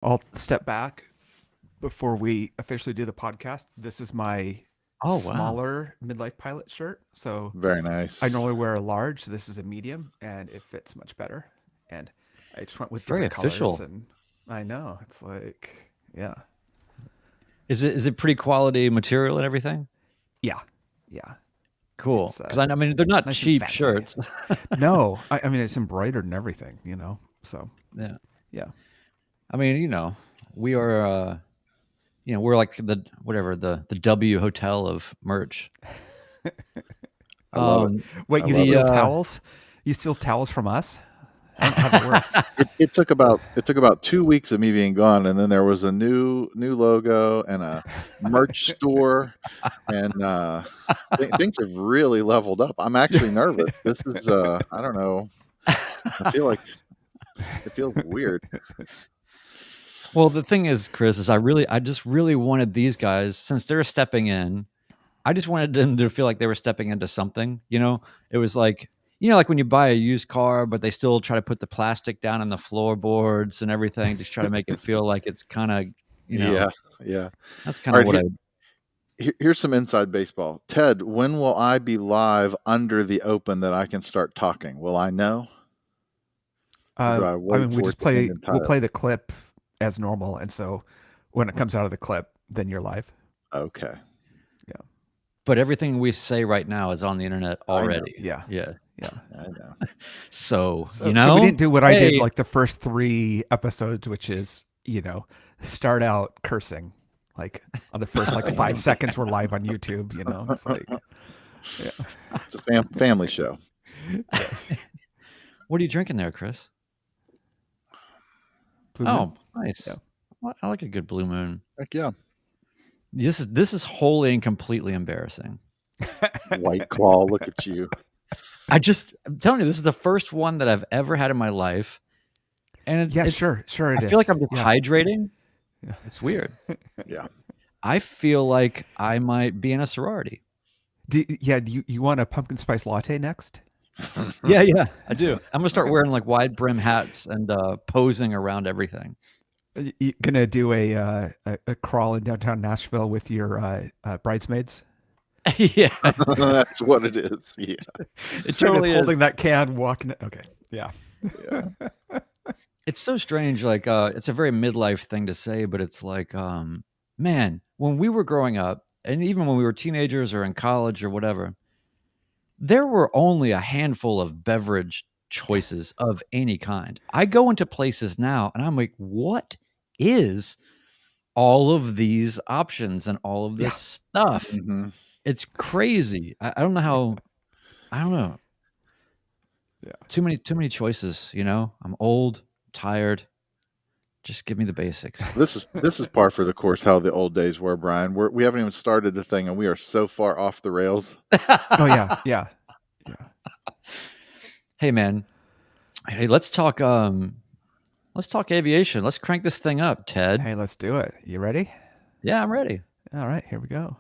I'll step back before we officially do the podcast. This is my Oh, wow. smaller Midlife Pilot shirt. So Very I nice. normally wear a large. So this is a medium, and it fits much better. And I just went It's with very different colors, official. and I know it's like, yeah, Is it pretty quality material and everything? yeah, yeah. Cool. It's Because I mean, they're not nice and cheap fancy. shirts. No, I mean it's embroidered and everything, So Yeah. yeah, I mean, we are, we're like the W hotel of merch. I love it. Wait, I you love The it. steal towels? You steal towels from us? I don't know how that works. It took about 2 weeks of me being gone, and then there was a new logo and a merch store, and things have really leveled up. I'm actually nervous. This is I don't know. I feel like it feels weird. well, the thing is, Chris, is I just really wanted these guys, since they're stepping in, I just wanted them to feel like they were stepping into something. It was like, like when you buy a used car, but they still try to put the plastic down on the floorboards and everything to try to make it feel like it's kind of, Yeah, yeah. that's kind All of right, what here's some inside baseball. Ted, when will I be live under the open that I can start talking? Will I know, or do I I wait mean, for it to end we'll entirely? play the clip as normal, and so when it comes out of the clip, then you're live. Okay, Yeah, but everything we say right now is on the internet I know. already. yeah, Yeah. yeah. I know. So, So we didn't do what I did hey, like the first 3 episodes, which is start out cursing, like on the first like 5 seconds we're live on YouTube. It's like, yeah, It's a family show. yes, what are you drinking there, Chris? Blue Moon. Oh, nice. Yeah. Well, I like a good Blue Moon. Heck yeah. This is wholly and completely embarrassing. White Claw, look at you. I'm telling you, this is the first one that I've ever had in my life, and Yeah, it's. sure I it feel like is. I'm just Yeah, hydrating. yeah. It's weird. Yeah. I feel like I might be in a sorority. Do you want a pumpkin spice latte next? Yeah, yeah, I do. I'm gonna start wearing like wide brim hats and posing around everything. You gonna do a crawl in downtown Nashville with your bridesmaids? Yeah, That's what it is. Yeah. it Straight as totally is. holding that can, walking. Okay, yeah, Yeah. It's so strange. Like, it's a very midlife thing to say, but it's like, man, when we were growing up, and even when we were teenagers or in college or whatever, there were only a handful of beverage choices of any kind. I go into places now and I'm like, what is all of these options and all of yeah, this stuff? hmm It's crazy. I don't know how. I don't know. yeah. Too many choices. I'm old, tired. Just give me the basics. This is par for the course how the old days were, Brian. We haven't even started the thing, and we are so far off the rails. Oh yeah, yeah, yeah. Hey man. Hey, let's talk. Let's talk aviation. Let's crank this thing up, Ted. Hey, let's do it. You ready? Yeah, I'm ready. All right, here we go.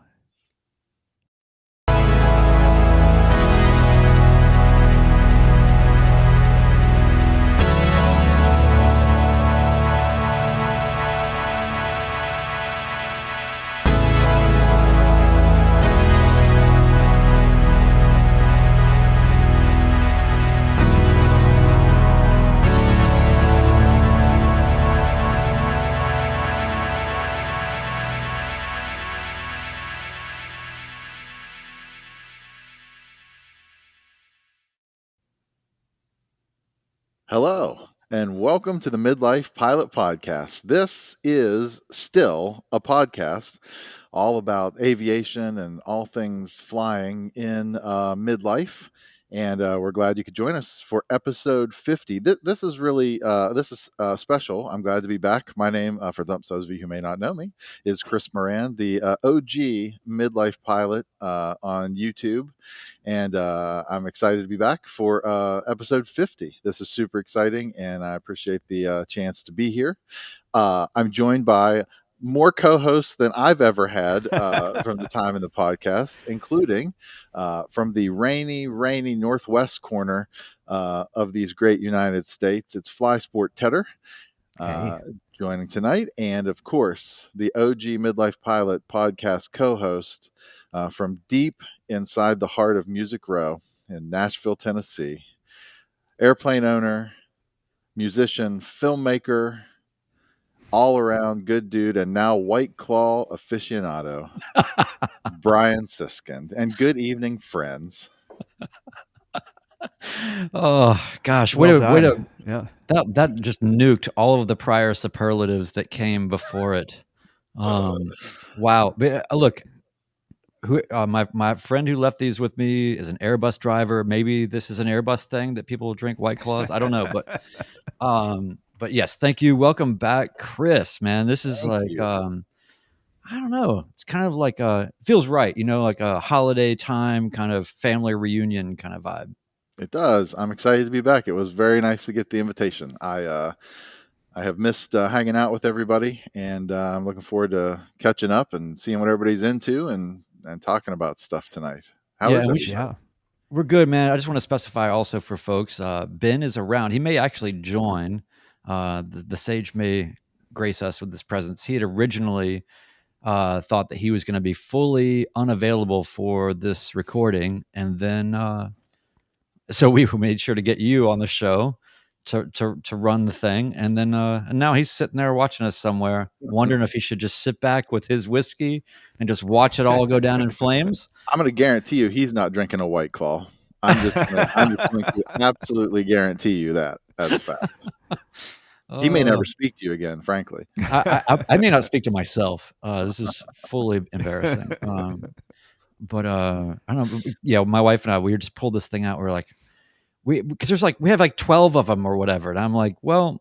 Hello, and welcome to the Midlife Pilot Podcast. This is still a podcast all about aviation and all things flying in midlife. And we're glad you could join us for episode 50. This is really special. I'm glad to be back. My name, for those of you who may not know me, is Chris Moran, the OG Midlife Pilot on YouTube. And I'm excited to be back for episode 50. This is super exciting, and I appreciate the chance to be here. I'm joined by more co-hosts than I've ever had from the time in the podcast, including from the rainy northwest corner of these great United States. It's Fly Sport Tedder. uh, joining tonight. And of course, the OG Midlife Pilot podcast co-host from deep inside the heart of Music Row in Nashville, Tennessee, airplane owner, musician, filmmaker, all around good dude, and now White Claw aficionado, Brian Siskind. And good evening, friends. Oh gosh, Well way done. to Yeah. that just nuked all of the prior superlatives that came before it. Wow. But, look, my friend who left these with me is an Airbus driver. Maybe this is an Airbus thing that people drink White Claws. I don't know, but yes, thank you. Welcome back, Chris. Man, this is Thank like you. I don't know. It's kind of like feels right, like a holiday time kind of family reunion kind of vibe. It does. I'm excited to be back. It was very nice to get the invitation. I have missed hanging out with everybody, and I'm looking forward to catching up and seeing what everybody's into and talking about stuff tonight. How Yeah, is and everybody? Yeah. we're good, man. I just want to specify also for folks, Ben is around. He may actually join. The sage may grace us with this presence. He had originally thought that he was going to be fully unavailable for this recording, and then so we made sure to get you on the show to run the thing, and then and now he's sitting there watching us somewhere, wondering if he should just sit back with his whiskey and just watch it all go down in flames. I'm going to guarantee you he's not drinking a White Claw. I'm just going to absolutely guarantee you that as a fact. He may never speak to you again, frankly. I may not speak to myself. This is fully embarrassing. But I don't know. Yeah, my wife and I, we just pulled this thing out. We're like, because we have like 12 of them or whatever, and I'm like, well,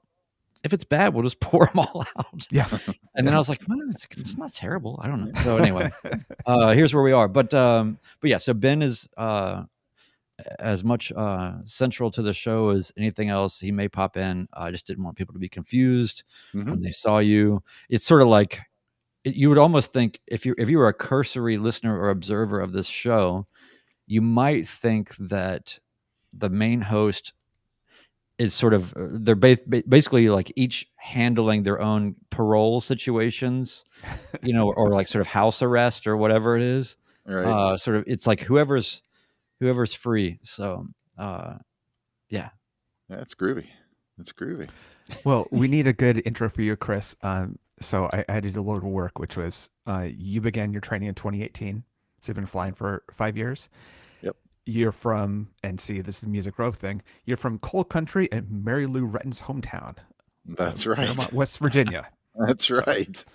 if it's bad, we'll just pour them all out. Yeah. And then I was like, well, it's not terrible. I don't know. So anyway, here's where we are. But yeah, so Ben is as much central to the show as anything else. He may pop in. I just didn't want people to be confused when they saw you. It's sort of like you would almost think if you were a cursory listener or observer of this show, you might think that the main host is sort of they're basically like each handling their own parole situations, or like sort of house arrest or whatever it is. Right. Sort of, it's like whoever's free. So, yeah. That's groovy. That's groovy. Well, we need a good intro for you, Chris. So I did a little work, which was you began your training in 2018. So you've been flying for 5 years. Yep. You're from, and see, this is the Music Row thing. You're from coal country and Mary Lou Retton's hometown. That's right. Fairmont, West Virginia. That's right.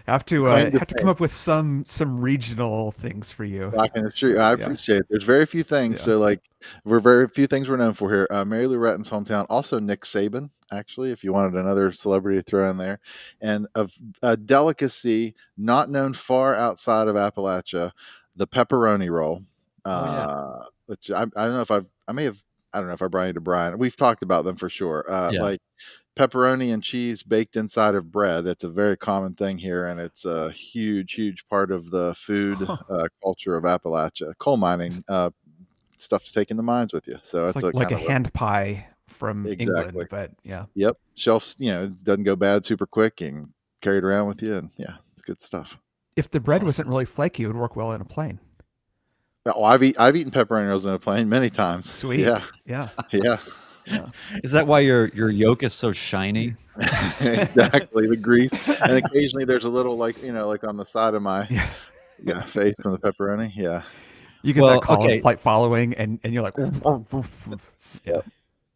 Have to come up with some regional things for you. I appreciate it. There's very few things. Yeah. So like very few things we're known for here. Mary Lou Retton's hometown. Also Nick Saban, actually, if you wanted another celebrity to throw in there. And of a delicacy not known far outside of Appalachia, the pepperoni roll. Which I don't know if I don't know if I brought you to Brian. We've talked about them for sure. Like pepperoni and cheese baked inside of bread. It's a very common thing here, and it's a huge part of the food culture of Appalachia. Coal mining stuff to take in the mines with you. So it's it's like a hand pie from Exactly. England, but yeah. Yep, shelves. It doesn't go bad super quick, and carry it around with you, and yeah, it's good stuff. If the bread wasn't really flaky, it would work well in a plane. Oh, I've eaten pepperoni rolls in a plane many times. Sweet. Yeah. Yeah. Is that why your yolk is so shiny? Exactly, the grease, and occasionally there's a little like on the side of my face from the pepperoni. Yeah, you get that call of flight following, and you're like, yeah.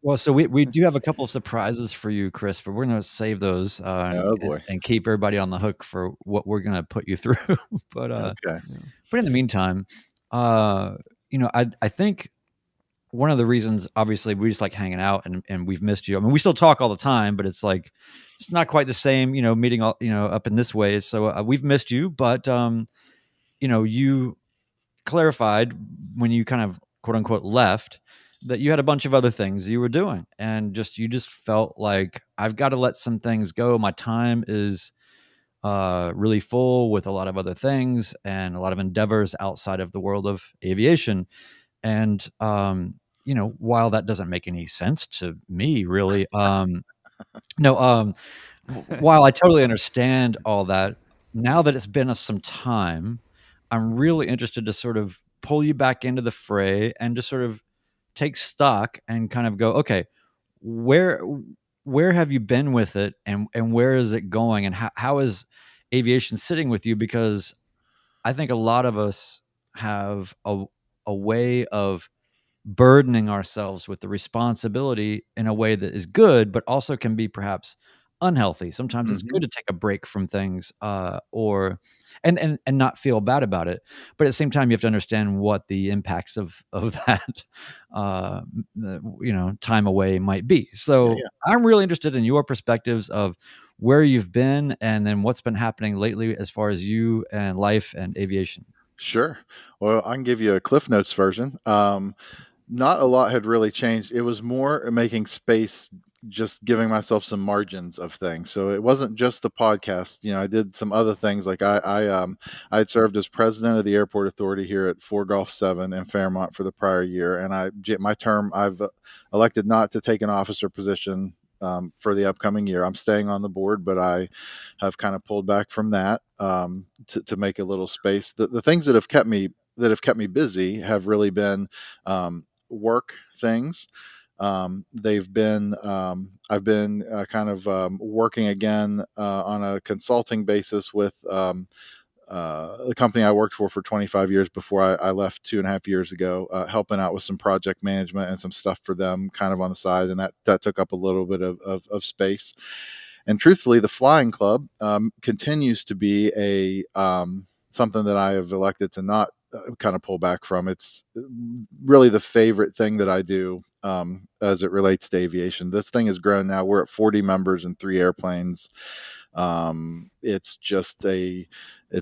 Well, so we do have a couple of surprises for you, Chris, but we're going to save those and keep everybody on the hook for what we're going to put you through. But in the meantime, I think one of the reasons, obviously, we just like hanging out and we've missed you. I mean, we still talk all the time, but it's like it's not quite the same, meeting all, up in this way. So we've missed you, but you clarified when you kind of quote unquote left that you had a bunch of other things you were doing, and you just felt like I've got to let some things go. My time is really full with a lot of other things and a lot of endeavors outside of the world of aviation. And, while that doesn't make any sense to me, really, No, while I totally understand all that, now that it's been some time, I'm really interested to sort of pull you back into the fray and just sort of take stock and kind of go, okay, where where have you been with it, and where is it going, and how is aviation sitting with you? Because I think a lot of us have a way of burdening ourselves with the responsibility in a way that is good, but also can be perhaps unhealthy. Sometimes it's Hmm. good to take a break from things, or and not feel bad about it. But at the same time, you have to understand what the impacts of that, time away might be. Yeah, So yeah. I'm really interested in your perspectives of where you've been, and then what's been happening lately as far as you and life and aviation. Sure. Well, I can give you a Cliff Notes version. Not a lot had really changed. It was more making space, just giving myself some margins of things. So it wasn't just the podcast. I did some other things. Like I had served as president of the airport authority here at 4 Golf 7 in Fairmont for the prior year, and my term, I've elected not to take an officer position for the upcoming year. I'm staying on the board, but I have kind of pulled back from that to make a little space. The things that have kept me busy have really been work things. I've been kind of working again on a consulting basis with the company I worked for 25 years before I left 2.5 years ago, helping out with some project management and some stuff for them kind of on the side. And that took up a little bit of space. And truthfully, the flying club continues to be something that I have elected to not kind of pull back from. It's really the favorite thing that I do as it relates to aviation. This thing has grown now. We're at 40 members and 3 airplanes. It's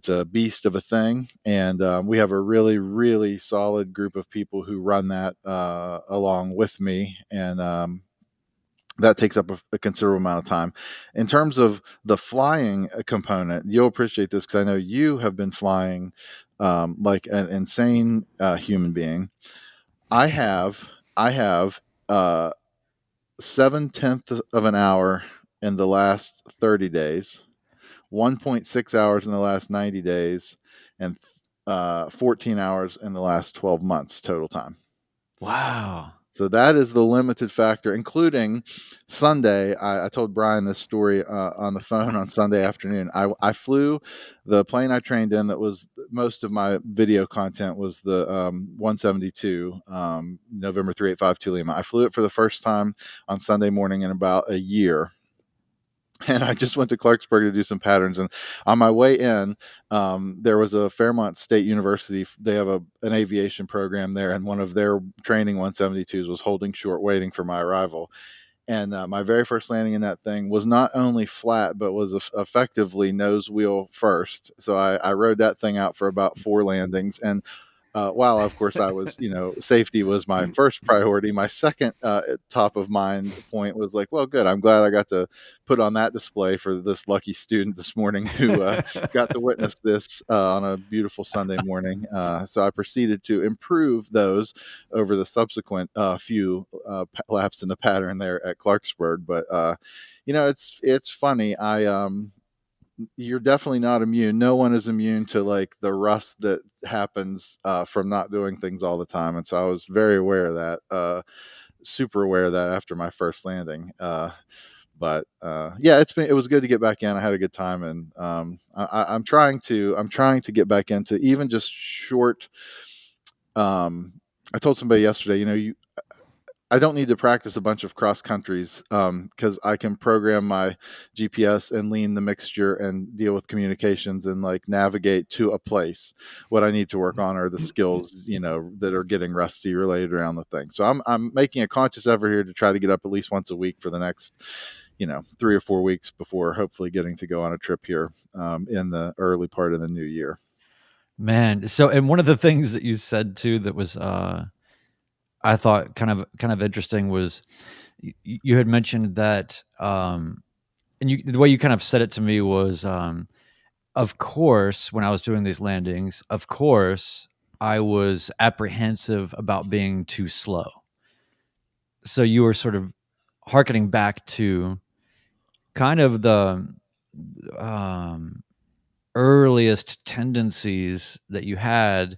a beast of a thing, and we have a really, really solid group of people who run that along with me, and that takes up a considerable amount of time. In terms of the flying component, you'll appreciate this because I know you have been flying like an insane human being. I have I have 7/10 of an hour in the last 30 days, 1.6 hours in the last 90 days, and 14 hours in the last 12 months total time. Wow. So that is the limited factor, including Sunday. I told Brian this story on the phone on Sunday afternoon. I flew the plane I trained in. That was most of my video content was the 172 November 3852 Lima. I flew it for the first time on Sunday morning in about a year. And I just went to Clarksburg to do some patterns. And on my way in, there was a Fairmont State University. They have an aviation program there, and one of their training 172s was holding short, waiting for my arrival. And my very first landing in that thing was not only flat, but was effectively nose wheel first. So I rode that thing out for about 4 landings. And while of course I was, safety was my first priority. My second top of mind point was like, well, good. I'm glad I got to put on that display for this lucky student this morning who got to witness this on a beautiful Sunday morning. So I proceeded to improve those over the subsequent few laps in the pattern there at Clarksburg. But it's funny. You're definitely not immune. No one is immune to like the rust that happens from not doing things all the time. And so I was very aware of that, super aware of that after my first landing. But yeah, it was good to get back in. I had a good time, and I'm trying to get back into even just short. I told somebody yesterday, I don't need to practice a bunch of cross countries because I can program my GPS and lean the mixture and deal with communications and like navigate to a place. What I need to work on are the skills, that are getting rusty related around the thing. So I'm making a conscious effort here to try to get up at least once a week for the next, 3 or 4 weeks before hopefully getting to go on a trip here in the early part of the new year. Man, so and one of the things that you said too that was I thought kind of interesting was you had mentioned that and the way you kind of said it to me was of course when I was doing these landings, of course I was apprehensive about being too slow. So you were sort of hearkening back to kind of the um, earliest tendencies that you had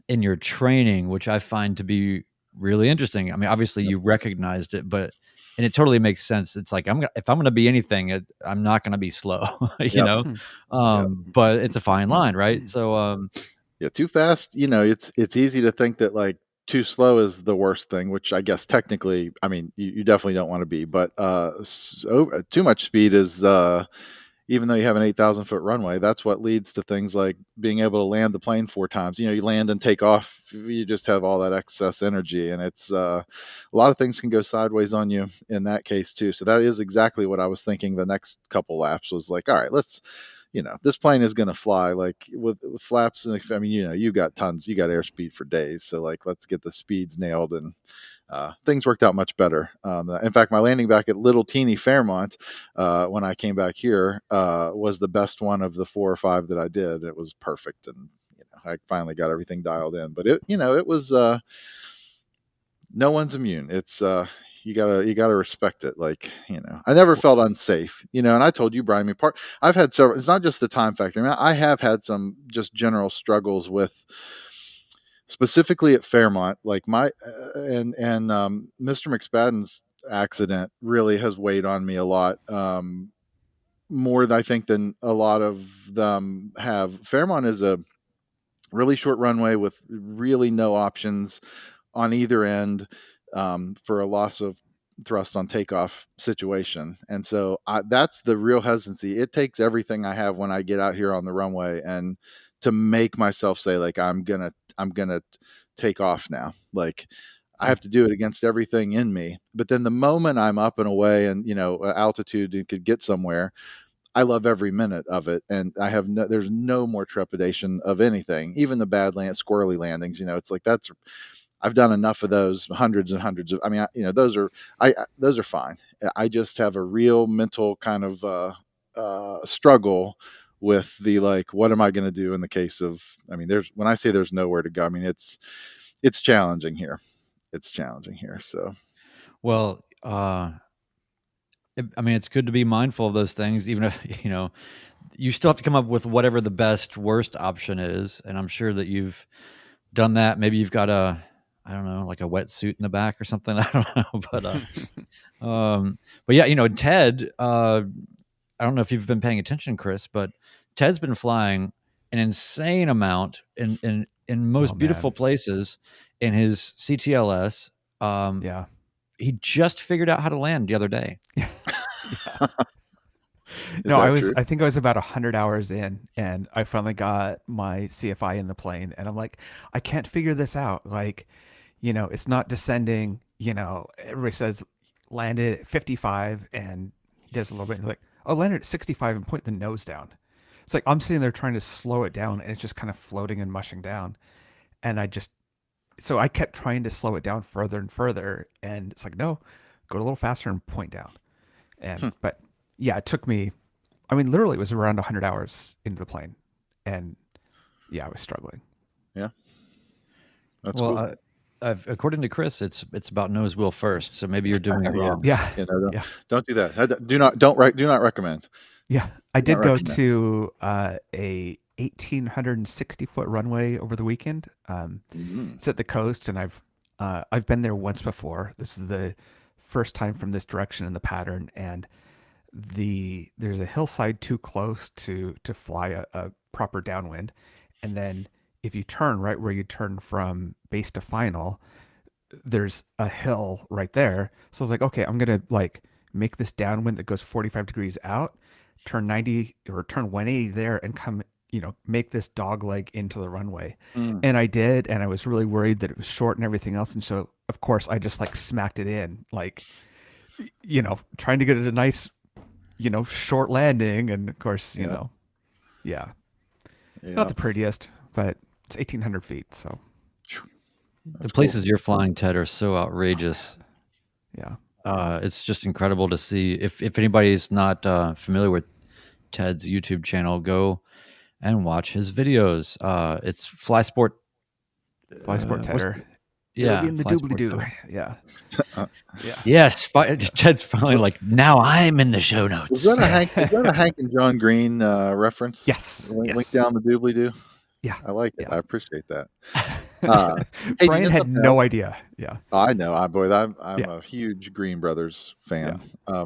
in your training, which I find to be really interesting. I mean, obviously you recognized it, and it totally makes sense. It's like if I'm going to be anything, I'm not going to be slow, Yep. Yep. but it's a fine line, right? So, Yeah, too fast, it's easy to think that like too slow is the worst thing, which I guess technically, I mean, you definitely don't want to be, but too much speed is even though you have an 8,000-foot runway, that's what leads to things like being able to land the plane 4 times. You land and take off, you just have all that excess energy, and it's a lot of things can go sideways on you in that case too. So that is exactly what I was thinking. The next couple laps was like, all right, let's, this plane is going to fly like with flaps. And I mean, you got tons, you got airspeed for days. So like, let's get the speeds nailed, and things worked out much better. In fact, my landing back at little teeny Fairmont when I came back here was the best one of the 4 or 5 that I did. It was perfect, and I finally got everything dialed in. But it was no one's immune. It's you gotta respect it. Like, I never felt unsafe. And I told you, Brian, I've had several. It's not just the time factor. I mean, I have had some just general struggles with, specifically at Fairmont, like my Mr. McSpadden's accident really has weighed on me a lot, more I think than a lot of them have. Fairmont is a really short runway with really no options on either end, for a loss of thrust on takeoff situation. And so that's the real hesitancy. It takes everything I have when I get out here on the runway and to make myself say like, I'm gonna take off now. Like, I have to do it against everything in me. But then the moment I'm up and away and, altitude and could get somewhere, I love every minute of it. And there's no more trepidation of anything, even the bad squirrely landings. It's like, I've done enough of those, hundreds and hundreds of, I mean, those are fine. I just have a real mental kind of struggle with the, like, what am I going to do in the case of, I mean, when I say there's nowhere to go, I mean, it's challenging here. It's challenging here. So, well, I mean, it's good to be mindful of those things, even if, you still have to come up with whatever the best, worst option is. And I'm sure that you've done that. Maybe you've got I don't know, like a wetsuit in the back or something. I don't know, but yeah, Ted, I don't know if you've been paying attention, Chris, but Ted's been flying an insane amount in most beautiful places in his CTLS. Yeah. He just figured out how to land the other day. Yeah. No, I think I was about 100 hours in, and I finally got my CFI in the plane, and I'm like, I can't figure this out. Like, it's not descending. Everybody says landed at 55, and he does a little bit. And like, oh, landed at 65 and point the nose down. It's like I'm sitting there trying to slow it down, and it's just kind of floating and mushing down. And so I kept trying to slow it down further and further, and it's like, no, go a little faster and point down. And but yeah, it took me. I mean, literally, it was around 100 hours into the plane, and yeah, I was struggling. Yeah, that's cool. According to Chris, it's about nose wheel first. So maybe you're doing it wrong. Yeah, don't do that. Do not recommend. Yeah, I did go to a 1,860-foot runway over the weekend. It's at the coast, and I've been there once before. This is the first time from this direction in the pattern, and there's a hillside too close to fly a proper downwind, and then if you turn right where you turn from base to final, there's a hill right there. So I was like, okay, I'm gonna like make this downwind that goes 45 degrees out, turn 90 or turn 180 there, and come, make this dog leg into the runway. And I did, and I was really worried that it was short and everything else, and so of course I just like smacked it in, like, trying to get it a nice, short landing, and of course, not the prettiest, but it's 1,800 feet, so. The places you're flying, Ted, are so outrageous. Yeah. It's just incredible to see. If anybody's not familiar with Ted's YouTube channel, go and watch his videos. It's Fly Sport Tedder. It'll be Yeah, in the flight doobly support doo. cover. Yeah. Uh, Yeah. Yes, Ted's finally like, now I'm in the show was notes. that a Hank? Was that a Hank and John Green reference? Yes. Link Yes. down the doobly doo. Yeah. I like it. Yeah. I appreciate that. Uh, hey, do you Brian know had something no else? idea. Yeah. I know. I'm Yeah. a huge Green Brothers Yeah. fan. Yeah.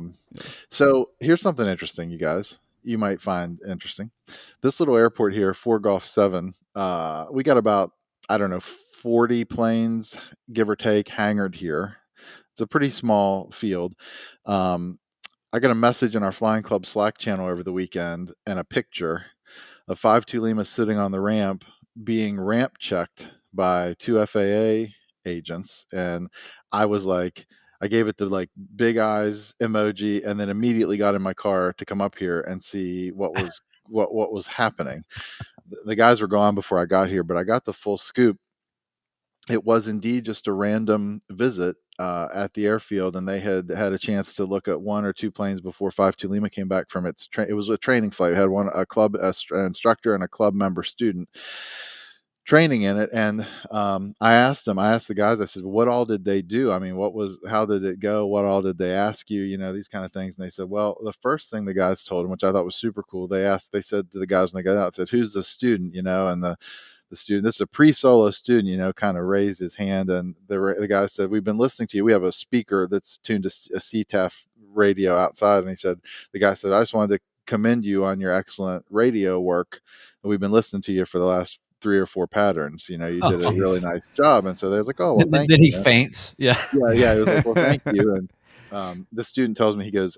So here's something interesting, you guys. You might find interesting. This little airport here, 4 Golf 7. We got about, I don't know, 40 planes, give or take, hangared here. It's a pretty small field. Um, I got a message in our Flying Club Slack channel over the weekend and a picture of 52 Lima sitting on the ramp being ramp checked by 2 FAA agents. And I was like, I gave it the like big eyes emoji and then immediately got in my car to come up here and see what was happening. The guys were gone before I got here, but I got the full scoop. It was indeed just a random visit at the airfield, and they had had a chance to look at 1 or 2 planes before 52 Lima came back from its. It was a training flight. It had a club instructor and a club member student training in it, and I asked the guys. I said, "What all did they do? I mean, how did it go? What all did they ask you? You know, these kind of things." And they said, "Well, the first thing the guys told them, which I thought was super cool, they said to the guys when they got out, said, 'Who's the student?' You know, and the student, this is a pre-solo student, you know, kind of raised his hand, and the guy said, 'We've been listening to you. We have a speaker that's tuned to a CTAF radio outside.' And the guy said, 'I just wanted to commend you on your excellent radio work. We've been listening to you for the last 3 or 4 patterns. You know, you Oh, did a really jeez. nice job.' And so they was like, 'Oh, well, thank Then you, he man.' faints. Yeah. Yeah, yeah. He was like, 'Well, thank you.' And the student tells me, he goes,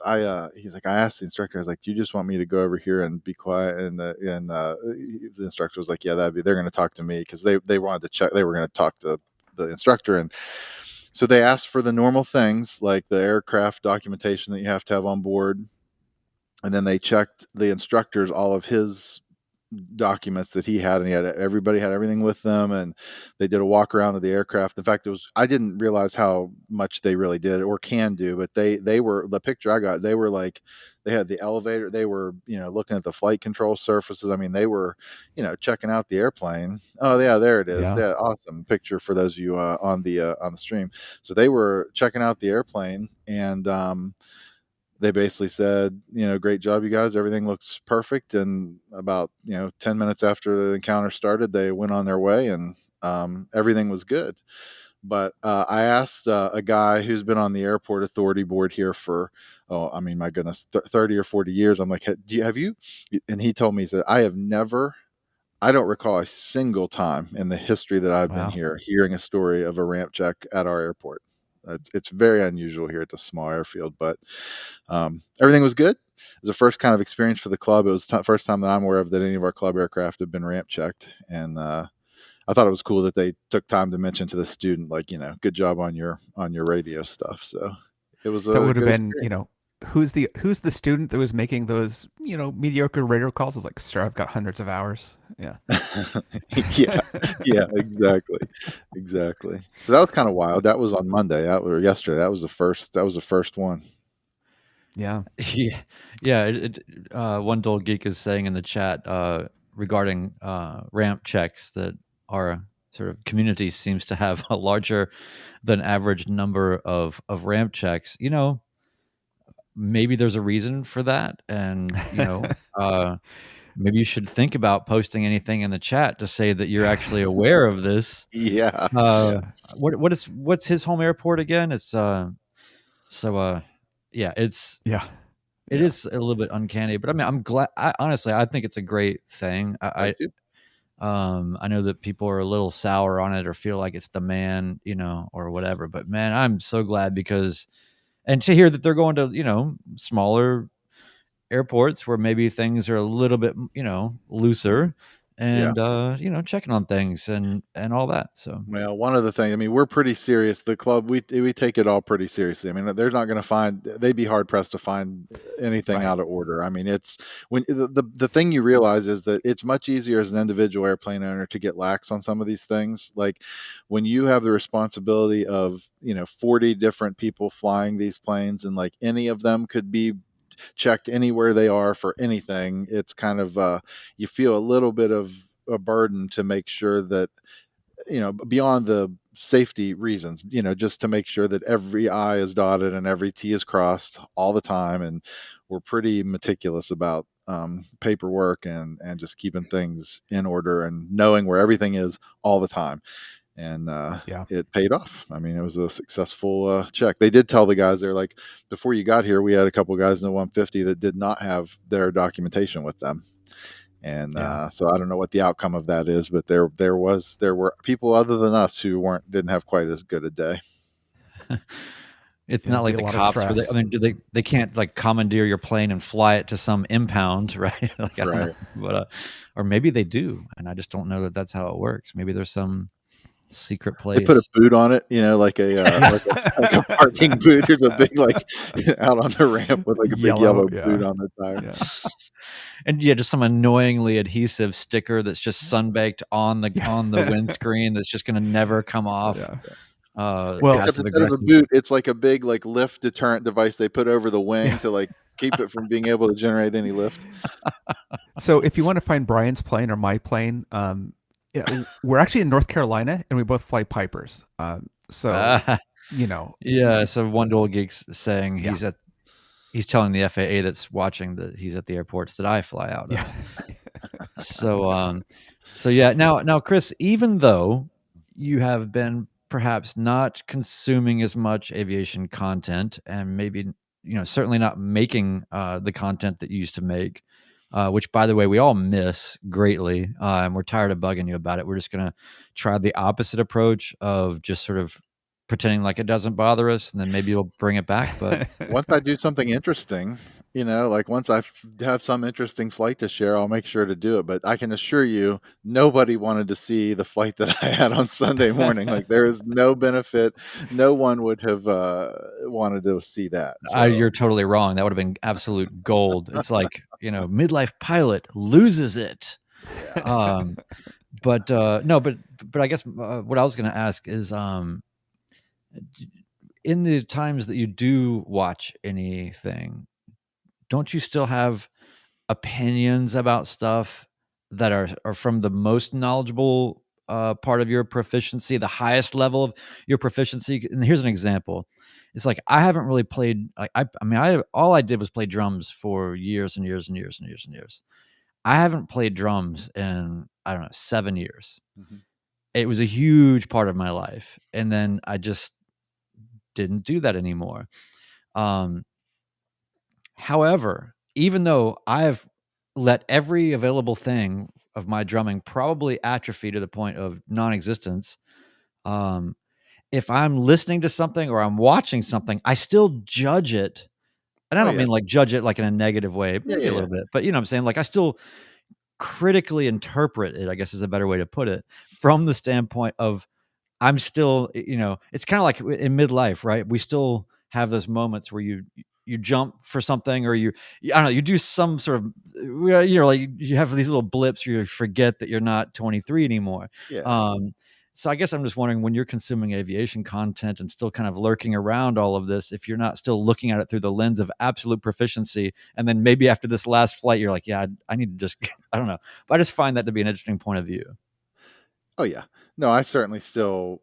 he's like, 'I asked the instructor, I was like, do you just want me to go over here and be quiet?' And the instructor was like, 'Yeah, they're going to talk to me,' because they wanted to check, they were going to talk to the instructor. And so they asked for the normal things like the aircraft documentation that you have to have on board. And then they checked the instructor's, all of his documents that he had, and everybody had everything with them, and they did a walk around of the aircraft. In fact, I didn't realize how much they really did or can do, but they were, the picture I got, they were like, they had the elevator, they were, you know, looking at the flight control surfaces. I mean, they were, you know, checking out the airplane. Oh yeah, there it is. Yeah. That awesome picture for those of you on the stream. So they were checking out the airplane, and they basically said, you know, "Great job, you guys. Everything looks perfect." And about, you know, 10 minutes after the encounter started, they went on their way, and everything was good. But I asked a guy who's been on the airport authority board here for, oh, I mean, my goodness, 30 or 40 years. I'm like, have you? And he told me, he said, I don't recall a single time in the history that I've been Wow. here hearing a story of a ramp check at our airport. It's very unusual here at the small airfield, but everything was good. It was the first kind of experience for the club. It was the first time that I'm aware of that any of our club aircraft have been ramp checked. And I thought it was cool that they took time to mention to the student, like, you know, good job on your radio stuff. So it was That a would have good been, you experience. know, who's the student that was making those, you know, mediocre radio calls? It's like, sir, I've got hundreds of hours. Yeah. Yeah, yeah, exactly. So that was kind of wild. That was on Monday, or yesterday. That was the first one. Yeah. Yeah, yeah. One dull geek is saying in the chat regarding ramp checks that our sort of community seems to have a larger than average number of ramp checks. You know, maybe there's a reason for that, and maybe you should think about posting anything in the chat to say that you're actually aware of this. Yeah, Uh, Yeah. what's his home airport again? It's so yeah, Yeah. it Yeah. is a little bit uncanny, but I mean, I'm glad. Honestly, I think it's a great thing. I do. I know that people are a little sour on it or feel like it's the man, or whatever. But man, I'm so glad because, and to hear that they're going to, smaller airports where maybe things are a little bit, looser, Yeah. and checking on things and all that. So Well, one of the things, I mean, we're pretty serious. The club, we take it all pretty seriously. I mean, they're not going to they'd be hard pressed to find anything Right. out of order. I mean, it's when the thing you realize is that it's much easier as an individual airplane owner to get lax on some of these things. Like when you have the responsibility of, 40 different people flying these planes, and like any of them could be checked anywhere they are for anything. It's kind of, you feel a little bit of a burden to make sure that beyond the safety reasons, just to make sure that every I is dotted and every T is crossed all the time. And we're pretty meticulous about paperwork and just keeping things in order and knowing where everything is all the time. And it paid off. I mean, it was a successful check. They did tell the guys, they're like, before you got here, we had a couple of guys in the 150 that did not have their documentation with them. And so I don't know what the outcome of that is, but there were people other than us who didn't have quite as good a day. It's not like the cops. I mean, they can't like commandeer your plane and fly it to some impound, right? Like, I don't know. But or maybe they do, and I just don't know that that's how it works. Maybe there's some secret place. They put a boot on it, like a parking boot. There's a big out on the ramp with like a big yellow boot on the tire. Yeah. And just some annoyingly adhesive sticker that's just sunbaked on the windscreen that's just going to never come off. Well, except instead of a boot, it's like a big lift deterrent device they put over the wing to keep it from being able to generate any lift. So if you want to find Brian's plane or my plane, we're actually in North Carolina and we both fly Pipers. So One Dual Geek's saying he's telling the FAA that's watching that he's at the airports that I fly out of. So now Chris, even though you have been perhaps not consuming as much aviation content and maybe certainly not making the content that you used to make, which by the way we all miss greatly, and we're tired of bugging you about it. We're just going to try the opposite approach of just sort of pretending like it doesn't bother us, and then maybe we'll bring it back. But once I do something interesting, once I have some interesting flight to share, I'll make sure to do it. But I can assure you, nobody wanted to see the flight that I had on Sunday morning. There is no benefit. No one would have wanted to see that. So. You're totally wrong. That would have been absolute gold. It's like, Midlife Pilot loses it. Yeah. But I guess what I was going to ask is, in the times that you do watch anything, don't you still have opinions about stuff that are from the most knowledgeable part of your proficiency, the highest level of your proficiency? And here's an example. It's like, I haven't really played, all I did was play drums for years and years and years and years and years. I haven't played drums in, 7 years. Mm-hmm. It was a huge part of my life. And then I just didn't do that anymore. However, even though I've let every available thing of my drumming probably atrophy to the point of non-existence, if I'm listening to something or I'm watching something, I still judge it. And I don't mean judge it in a negative way, maybe a little bit, but you know what I'm saying? I still critically interpret it, I guess is a better way to put it, from the standpoint of I'm still, it's kind of like in midlife, right? We still have those moments where you jump for something, or you do some sort of, you have these little blips where you forget that you're not 23 anymore. Yeah. So I guess I'm just wondering, when you're consuming aviation content and still kind of lurking around all of this, if you're not still looking at it through the lens of absolute proficiency, and then maybe after this last flight, you're like, yeah, I need to just, I don't know. But I just find that to be an interesting point of view. Oh yeah. No, I certainly still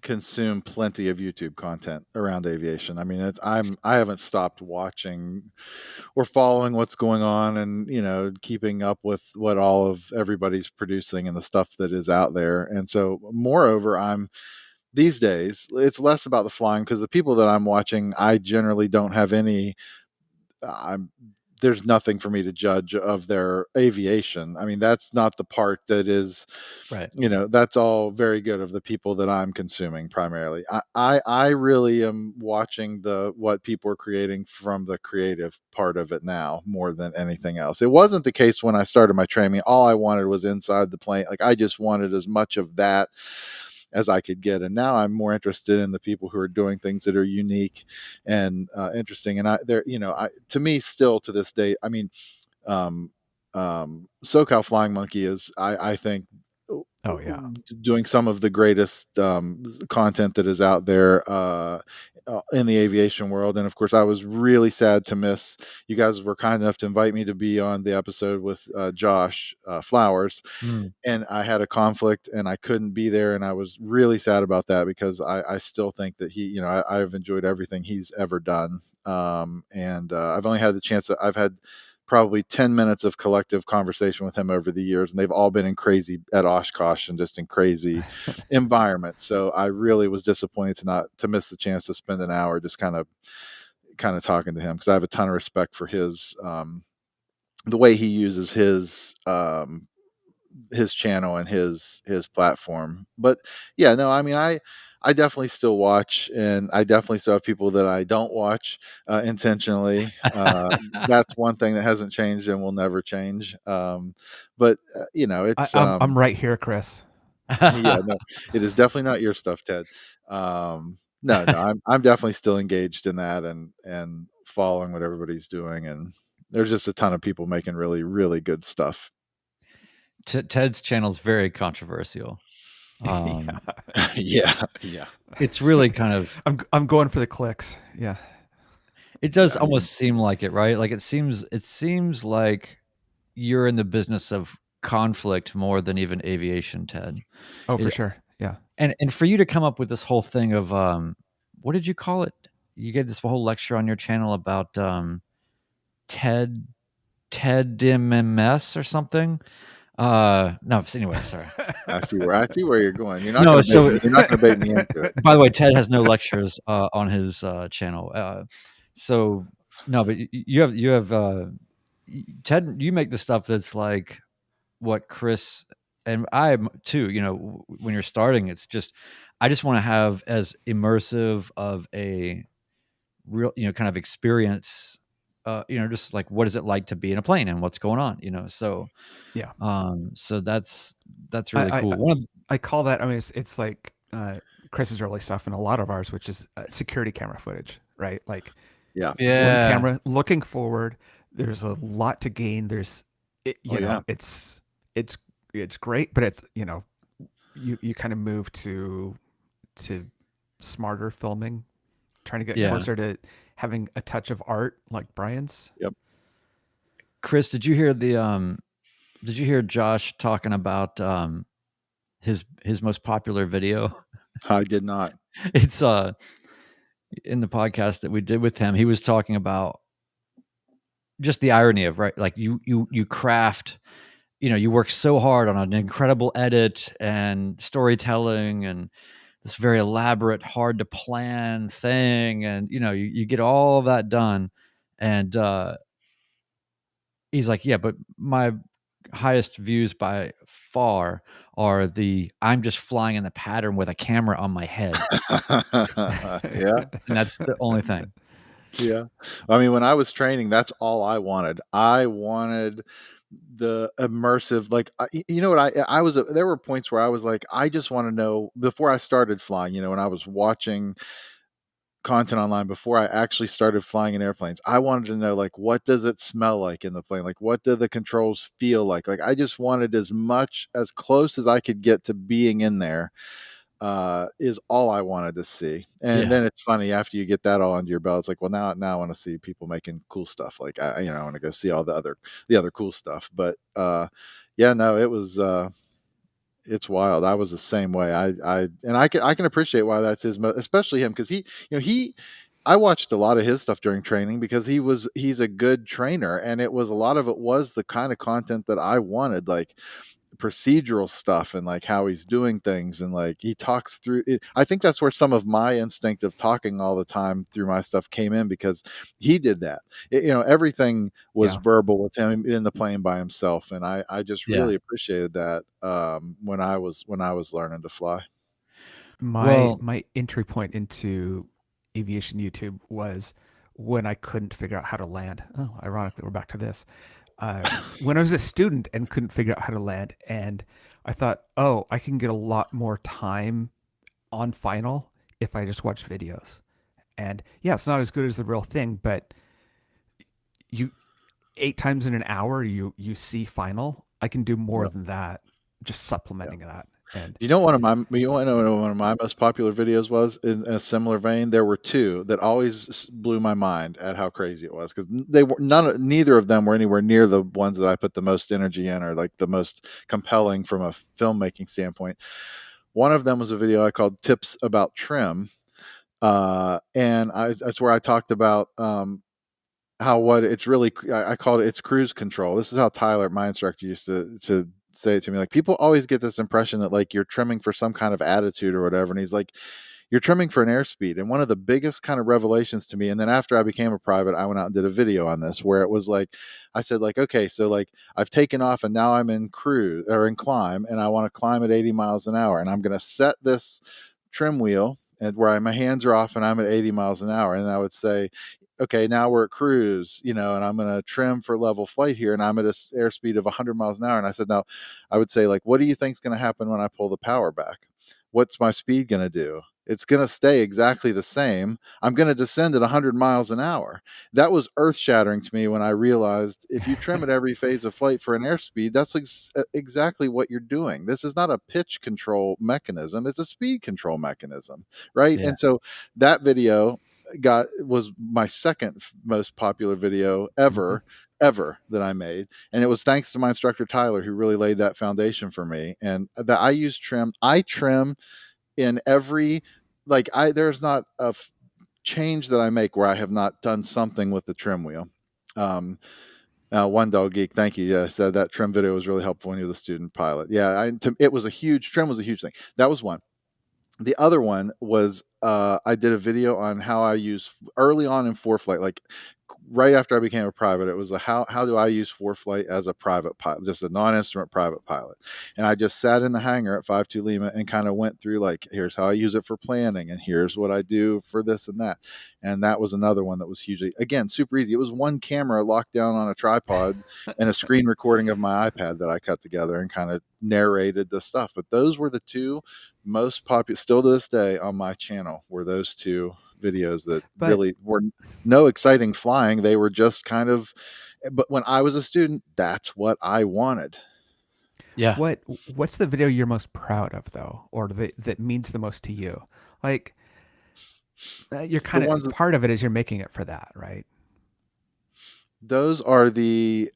consume plenty of YouTube content around aviation. I mean, I haven't stopped watching or following what's going on, and keeping up with what all of everybody's producing and the stuff that is out there. And so, moreover, these days, it's less about the flying, because the people that I'm watching, I generally don't have any. There's nothing for me to judge of their aviation. I mean, that's not the part that is, right. That's all very good of the people that I'm consuming primarily. I really am watching what people are creating from the creative part of it now, more than anything else. It wasn't the case when I started my training. All I wanted was inside the plane. I just wanted as much of that as I could get. And now I'm more interested in the people who are doing things that are unique and interesting. And to me, still to this day, I mean, SoCal Flying Monkey is, I think, Oh yeah. doing some of the greatest content that is out there in the aviation world. And of course, I was really sad to miss. You guys were kind enough to invite me to be on the episode with Josh Flowers, Mm. and I had a conflict and I couldn't be there, and I was really sad about that because I still think that he, I've enjoyed everything he's ever done. And I've only had the chance that I've had probably 10 minutes of collective conversation with him over the years, and they've all been in crazy at Oshkosh and just in crazy environments. So I really was disappointed to miss the chance to spend an hour just kind of talking to him, because I have a ton of respect for his the way he uses his channel and his platform. But yeah, no, I mean, I definitely still watch, and I definitely still have people that I don't watch intentionally. That's one thing that hasn't changed and will never change. But it's I'm right here, Chris. yeah, no, it is definitely not your stuff, Ted. No, I'm definitely still engaged in that and following what everybody's doing, and there's just a ton of people making really, really good stuff. Ted's channel is very controversial. Yeah. Yeah. It's really kind of, I'm going for the clicks. Yeah. it does Yeah, I mean, almost seem like it, right? Like it seems like you're in the business of conflict more than even aviation, Ted. Oh, for It- sure. Yeah. and for you to come up with this whole thing of what did you call it? You gave this whole lecture on your channel about Ted MMS or something. No, anyway, sorry. I see where you're going. You're not No, going so to bait me into it. by the way, Ted has no lectures on his channel. So no, but you have Ted. You make the stuff that's like what Chris and I too. When you're starting, it's just I just want to have as immersive of a real kind of experience. Just like what is it like to be in a plane and what's going on. So Yeah. so that's really cool. I call that. I mean, it's like Chris's early stuff and a lot of ours, which is security camera footage, right? Like Yeah. one Yeah. camera looking forward. There's a lot to gain. It's great, but it's you kind of move to smarter filming, trying to get Yeah. closer to having a touch of art like Brian's. Yep. Chris, did you hear Josh talking about his most popular video? I did not. It's in the podcast that we did with him. He was talking about just the irony of, right, like you craft, you work so hard on an incredible edit and storytelling and this very elaborate, hard to plan thing, and you get all of that done, and he's like, yeah, but my highest views by far are I'm just flying in the pattern with a camera on my head. Yeah. And that's the only thing. Yeah. I mean, when I was training, that's all I wanted. I wanted the immersive, like, you know what, I was, there were points where I was like, I just want to know before I started flying, when I was watching content online before I actually started flying in airplanes, I wanted to know, like, what does it smell like in the plane? Like, what do the controls feel like? Like, I just wanted as close as I could get to being in there, is all I wanted to see. And then it's funny, after you get that all under your belt, it's like, well, now I want to see people making cool stuff. Like, I want to go see all the other cool stuff. But yeah, no, it was it's wild. I was the same way. I can appreciate why that's especially him, because I watched a lot of his stuff during training because he's a good trainer, and a lot of it was the kind of content that I wanted, like procedural stuff and like how he's doing things, and like he talks through it. I think that's where some of my instinct of talking all the time through my stuff came in, because he did that. Everything was verbal with him in the plane by himself, and I just really appreciated that when I was learning to fly. My entry point into Aviation YouTube was when I couldn't figure out how to land. Oh, ironically, we're back to this. When I was a student and couldn't figure out how to land, and I thought, oh, I can get a lot more time on final if I just watch videos. And yeah, it's not as good as the real thing, but you 8 times in an hour you see final. I can do more than that, just supplementing that. And You know, you want to know what one of my most popular videos was in a similar vein? There were two that always blew my mind at how crazy it was, because neither of them were anywhere near the ones that I put the most energy in, or like the most compelling from a filmmaking standpoint. One of them was a video I called "Tips About Trim," that's where I talked about how what it's really, I called it's cruise control. This is how Tyler, my instructor, used to say it to me. Like, people always get this impression that like you're trimming for some kind of attitude or whatever, and he's like, you're trimming for an airspeed. And one of the biggest kind of revelations to me, and then after I became a private, I went out and did a video on this where it was like, I said like, okay, so like I've taken off and now I'm in cruise or in climb, and I want to climb at 80 miles an hour, and I'm going to set this trim wheel and where my hands are off and I'm at 80 miles an hour. And I would say, okay, now we're at cruise, and I'm going to trim for level flight here, and I'm at an airspeed of 100 miles an hour. And I said, now I would say, like, what do you think is going to happen when I pull the power back? What's my speed going to do? It's going to stay exactly the same. I'm going to descend at 100 miles an hour. That was earth shattering to me when I realized if you trim at every phase of flight for an airspeed, that's exactly what you're doing. This is not a pitch control mechanism, it's a speed control mechanism, right? Yeah. And so that video was my second most popular video ever that I made, and it was thanks to my instructor Tyler, who really laid that foundation for me. And that I trim in every, like, there's not a change that I make where I have not done something with the trim wheel. One Dog Geek, thank you. Yeah, said that trim video was really helpful when he was a student pilot. Yeah, it was a huge trim was a huge thing. That was one. The other one was I did a video on how I use early on in ForeFlight, like right after I became a private. It was how do I use ForeFlight as a private pilot, just a non-instrument private pilot. And I just sat in the hangar at 52 Lima and kind of went through, like, here's how I use it for planning, and here's what I do for this and that. And that was another one that was hugely, again, super easy. It was one camera locked down on a tripod and a screen recording of my iPad that I cut together and kind of narrated the stuff. But those were the two most popular, still to this day on my channel, were those two videos that really were no exciting flying. They were just kind of, but when I was a student, that's what I wanted. Yeah. What's the video you're most proud of, though, or that means the most to you? Like, you're kind of part of it is you're making it for that, right? Those are the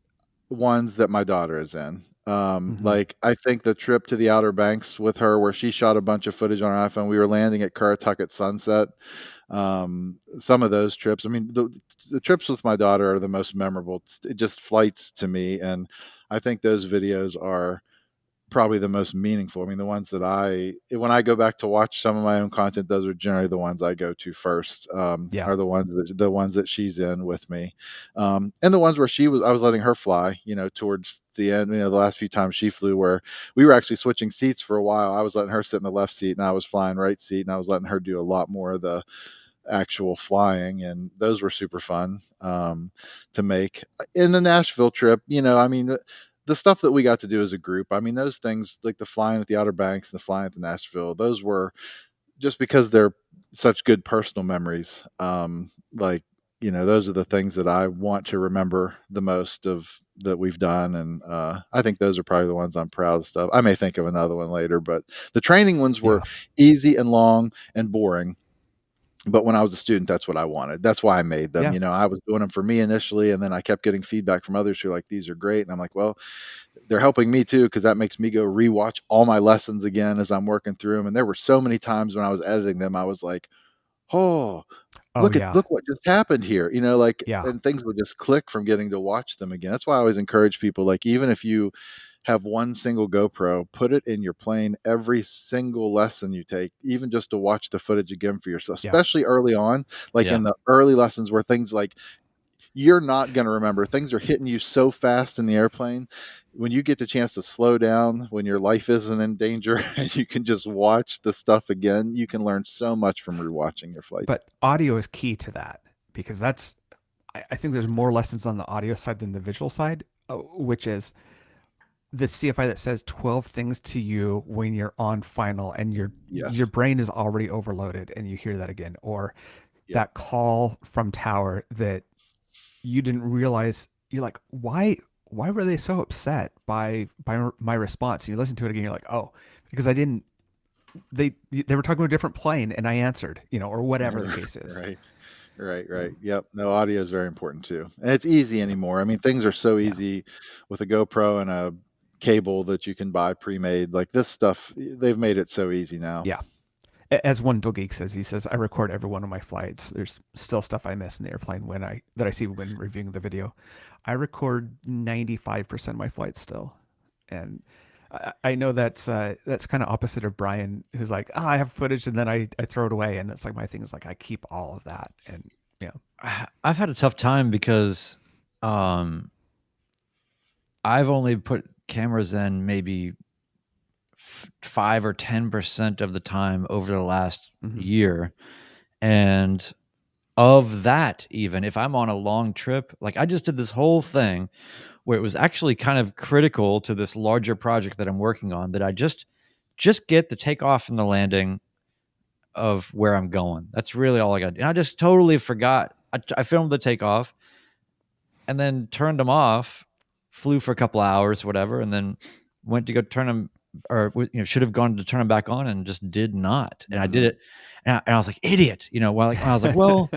ones that my daughter is in. Like, I think the trip to the Outer Banks with her, where she shot a bunch of footage on her iPhone. We were landing at Currituck at sunset. Some of those trips, I mean, the trips with my daughter are the most memorable. It just flights to me, and I think those videos are probably the most meaningful. I mean, the ones that when I go back to watch some of my own content, those are generally the ones I go to first. Yeah. Are the ones that she's in with me, and the ones where I was letting her fly. Towards the end, the last few times she flew, where we were actually switching seats for a while. I was letting her sit in the left seat, and I was flying right seat, and I was letting her do a lot more of the actual flying, and those were super fun to make. In the Nashville trip, I mean, the stuff that we got to do as a group, I mean, those things like the flying at the Outer Banks and the flying at the Nashville, those were just because they're such good personal memories. Like, those are the things that I want to remember the most of that we've done. And I think those are probably the ones I'm proudest of. I may think of another one later, but the training ones were easy and long and boring. But when I was a student, that's what I wanted. That's why I made them. Yeah. I was doing them for me initially, and then I kept getting feedback from others who are like, these are great. And I'm like, well, they're helping me too, because that makes me go rewatch all my lessons again as I'm working through them. And there were so many times when I was editing them, I was like, oh, look what just happened here. And things would just click from getting to watch them again. That's why I always encourage people, like, even if you have one single GoPro, put it in your plane every single lesson you take, even just to watch the footage again for yourself, especially early on, like in the early lessons where things like you're not going to remember. Things are hitting you so fast in the airplane. When you get the chance to slow down, when your life isn't in danger, and you can just watch the stuff again, you can learn so much from rewatching your flights. But audio is key to that, because I think there's more lessons on the audio side than the visual side, which is the CFI that says 12 things to you when you're on final and your brain is already overloaded and you hear that again, or that call from tower that you didn't realize. You're like, why why were they so upset by my response? And you listen to it again, you're like, oh, because I didn't. They were talking to a different plane, and I answered, or whatever the case is. Right. Right. Yep. No, audio is very important too. And it's easy anymore. I mean, things are so Yeah. easy with a GoPro and a cable that you can buy pre-made. Like this stuff, they've made it so easy now. Yeah. As one Dill Geek says, he says, I record every one of my flights. There's still stuff I miss in the airplane that I see when reviewing the video. I record 95% of my flights still. And I know that's kind of opposite of Brian, who's like, I have footage and then I throw it away. And it's like, my thing is like, I keep all of that. And I've had a tough time because I've only put cameras in maybe 5 or 10% of the time over the last year. And of that, even if I'm on a long trip, like I just did this whole thing where it was actually kind of critical to this larger project that I'm working on, that I just get the takeoff and the landing of where I'm going. That's really all I got. And I just totally forgot. I filmed the takeoff and then turned them off, flew for a couple hours, whatever, and then went to go turn them, or should have gone to turn them back on and just did not. And I did it, and I was like, idiot, Well, I was like, well,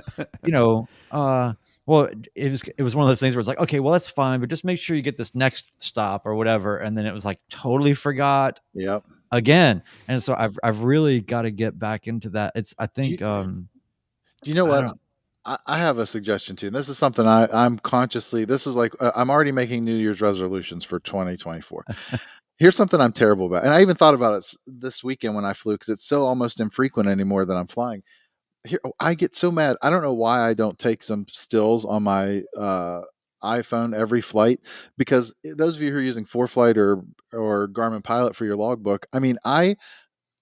well, it was one of those things where it's like, okay, well, that's fine, but just make sure you get this next stop or whatever. And then it was like totally forgot. Yep. Again. And so I've really got to get back into that. I think, you know what? I have a suggestion too. And this is something I'm consciously, this is like, I'm already making New Year's resolutions for 2024. Here's something I'm terrible about. And I even thought about it this weekend when I flew, because it's so almost infrequent anymore that I'm flying. Here, I get so mad. I don't know why I don't take some stills on my iPhone every flight, because those of you who are using ForeFlight or Garmin Pilot for your logbook, I mean, I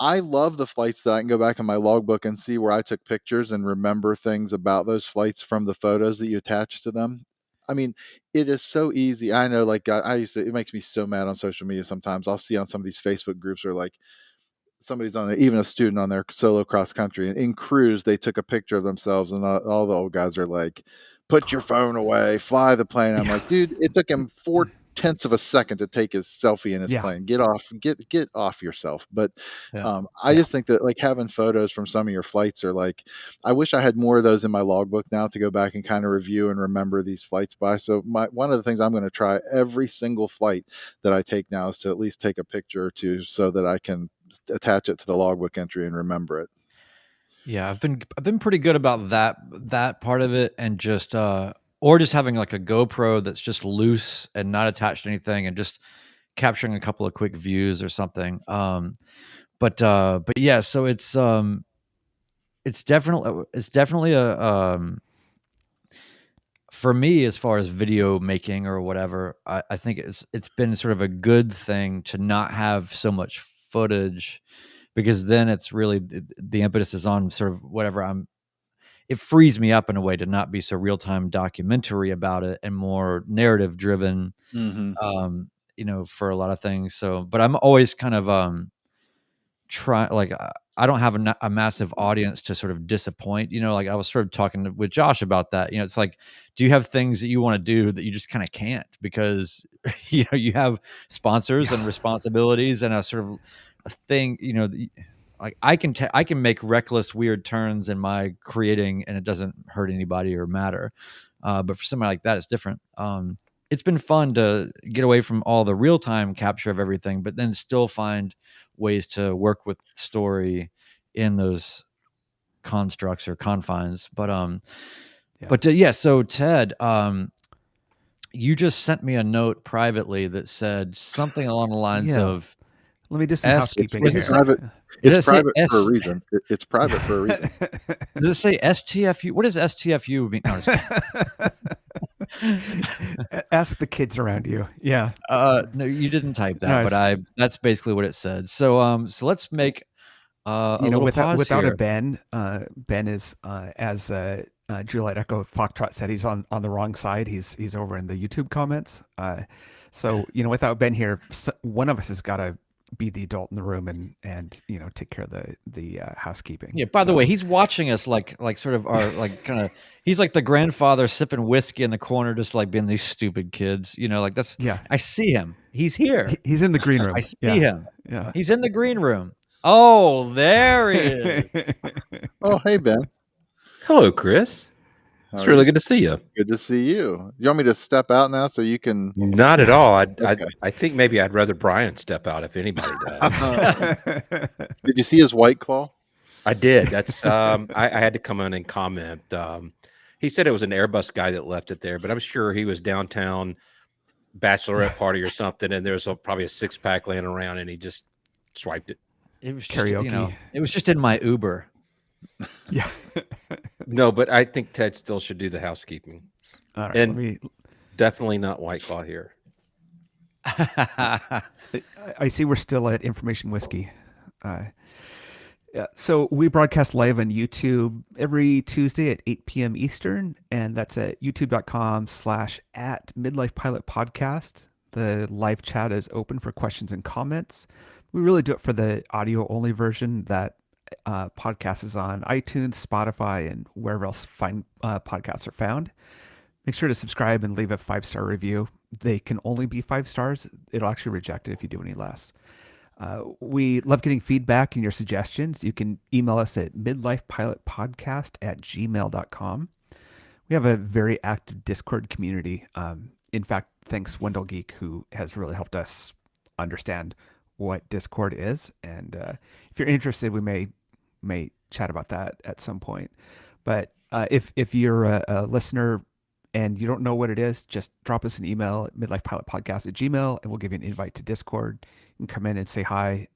love the flights that I can go back in my logbook and see where I took pictures and remember things about those flights from the photos that you attach to them. I mean, it is so easy. I know, like, it makes me so mad on social media sometimes. I'll see on some of these Facebook groups where, like, somebody's on there, even a student on their solo cross country, and in cruise, they took a picture of themselves, and all the old guys are like, put your phone away, fly the plane. I'm like, dude, it took him 4/10 of a second to take his selfie in his plane. Get off yourself. But I just think that, like, having photos from some of your flights are like, I wish I had more of those in my logbook now to go back and kind of review and remember these flights by. So one of the things I'm going to try every single flight that I take now is to at least take a picture or two so that I can attach it to the logbook entry and remember it. Yeah, I've been pretty good about that part of it, and just or just having like a GoPro that's just loose and not attached to anything, and just capturing a couple of quick views or something. But yeah, so it's definitely a for me, as far as video making or whatever, I think it's been sort of a good thing to not have so much footage, because then it's really the impetus is on sort of whatever it frees me up in a way to not be so real-time documentary about it and more narrative driven, for a lot of things. So, but I'm always kind of I don't have a massive audience to sort of disappoint, like I was sort of talking with Josh about that. It's like, do you have things that you want to do that you just kind of can't, because you have sponsors and responsibilities and a sort of a thing, like I can make reckless, weird turns in my creating and it doesn't hurt anybody or matter. But for somebody like that, it's different. It's been fun to get away from all the real-time capture of everything, but then still find ways to work with story in those constructs or confines. But yeah. So Ted, you just sent me a note privately that said something along the lines of, let me do some housekeeping. It's private for a reason. It's private for a reason. Does it say STFU? What does STFU mean? No, ask the kids around you. Yeah. No, you didn't type that, but that's basically what it said. So let's make without here. a Ben. Ben is as Juliet Echo Foxtrot said, he's on the wrong side. He's over in the YouTube comments. So without Ben here, one of us has got to be the adult in the room and take care of the housekeeping. Yeah. By the way, he's watching us like sort of our like kind of. He's like the grandfather sipping whiskey in the corner, just like being these stupid kids. Like that's. Yeah. I see him. He's here. He's in the green room. I see him. Yeah. He's in the green room. Oh, there he is. Oh, hey, Ben. Hello, Chris. It's really good to see you. Good to see you. You want me to step out now so you can? Not at all. Okay. I think maybe I'd rather Brian step out if anybody does. Did you see his White Claw? I did. That's I had to come in and comment. He said it was an Airbus guy that left it there, but I'm sure he was downtown bachelorette party or something, and there's probably a 6-pack laying around, and he just swiped it. It was Karaoke. just, it was just in my Uber. Yeah. No, but I think Ted still should do the housekeeping. All right. And definitely not White Claw here. I see we're still at Information Whiskey. Yeah, so we broadcast live on YouTube every Tuesday at 8 p.m. Eastern, and that's at youtube.com/@Midlife Pilot Podcast. The live chat is open for questions and comments. We really do it for the audio only version. That podcast is on iTunes, Spotify, and wherever else fine podcasts are found. Make sure to subscribe and leave a 5-star review. They can only be 5 stars. It'll actually reject it if you do any less. We love getting feedback and your suggestions. You can email us at midlifepilotpodcast@gmail.com. We have a very active Discord community. In fact, thanks Wendell Geek, who has really helped us understand what Discord is. And if you're interested, we may chat about that at some point. But if you're a listener and you don't know what it is, just drop us an email at midlifepilotpodcast@gmail.com, and we'll give you an invite to Discord. You can come in and say hi,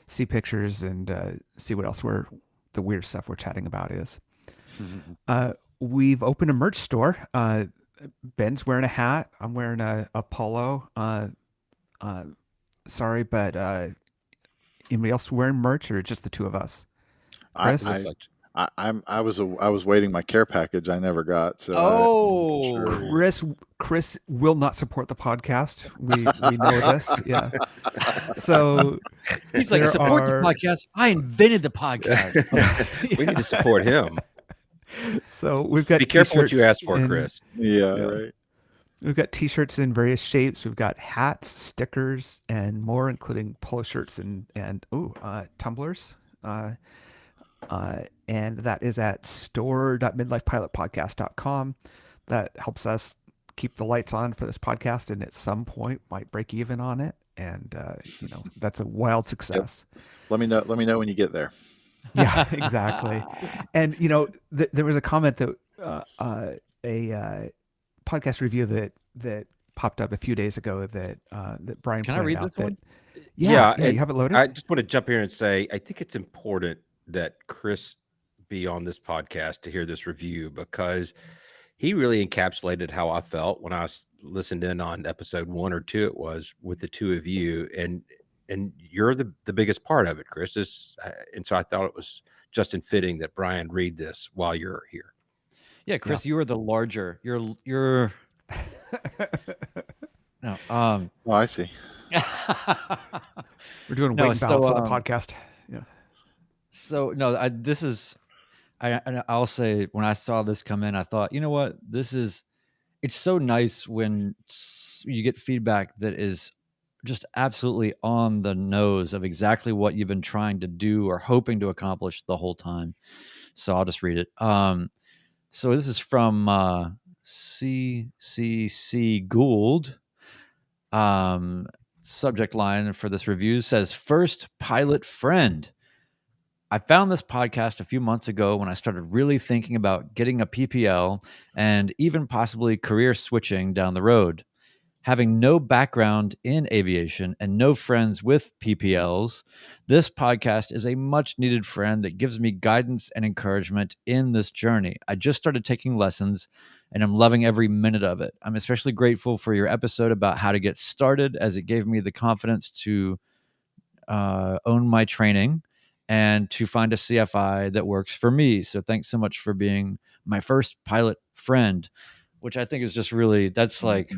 see pictures, and see what else the weird stuff we're chatting about is. We've opened a merch store. Ben's wearing a hat. I'm wearing a polo. Sorry, but anybody else wearing merch, or just the two of us? Chris? I was waiting my care package. I never got. So Chris will not support the podcast. We know this. Yeah. So he's like, support the podcast. I invented the podcast. We need to support him. So we've got. Be careful what you ask for, Chris. Yeah, right. We've got T-shirts in various shapes. We've got hats, stickers, and more, including polo shirts and tumblers. And that is at store.midlifepilotpodcast.com. That helps us keep the lights on for this podcast, and at some point might break even on it. And that's a wild success. Yep. Let me know when you get there. Yeah, exactly. And there was a comment that a podcast review that popped up a few days ago that Brian. Can I read this one? Yeah, you have it loaded. I just want to jump here and say I think it's important that Chris be on this podcast to hear this review, because he really encapsulated how I felt when I listened in on episode 1 or 2. It was with the two of you, and you're the biggest part of it, Chris. And so I thought it was just fitting that Brian read this while you're here. Yeah, Chris, you are the larger. You're. No. Oh, I see. We're doing weight and balance on the podcast. Yeah. So no, I'll say when I saw this come in, I thought, you know what, it's so nice when you get feedback that is just absolutely on the nose of exactly what you've been trying to do or hoping to accomplish the whole time. So I'll just read it. So this is from CCC Gould. Subject line for this review says, "First pilot friend. I found this podcast a few months ago when I started really thinking about getting a PPL and even possibly career switching down the road. Having no background in aviation and no friends with PPLs, this podcast is a much needed friend that gives me guidance and encouragement in this journey. I just started taking lessons and I'm loving every minute of it. I'm especially grateful for your episode about how to get started, as it gave me the confidence to own my training and to find a CFI that works for me. So thanks so much for being my first pilot friend," which I think is just really, that's like,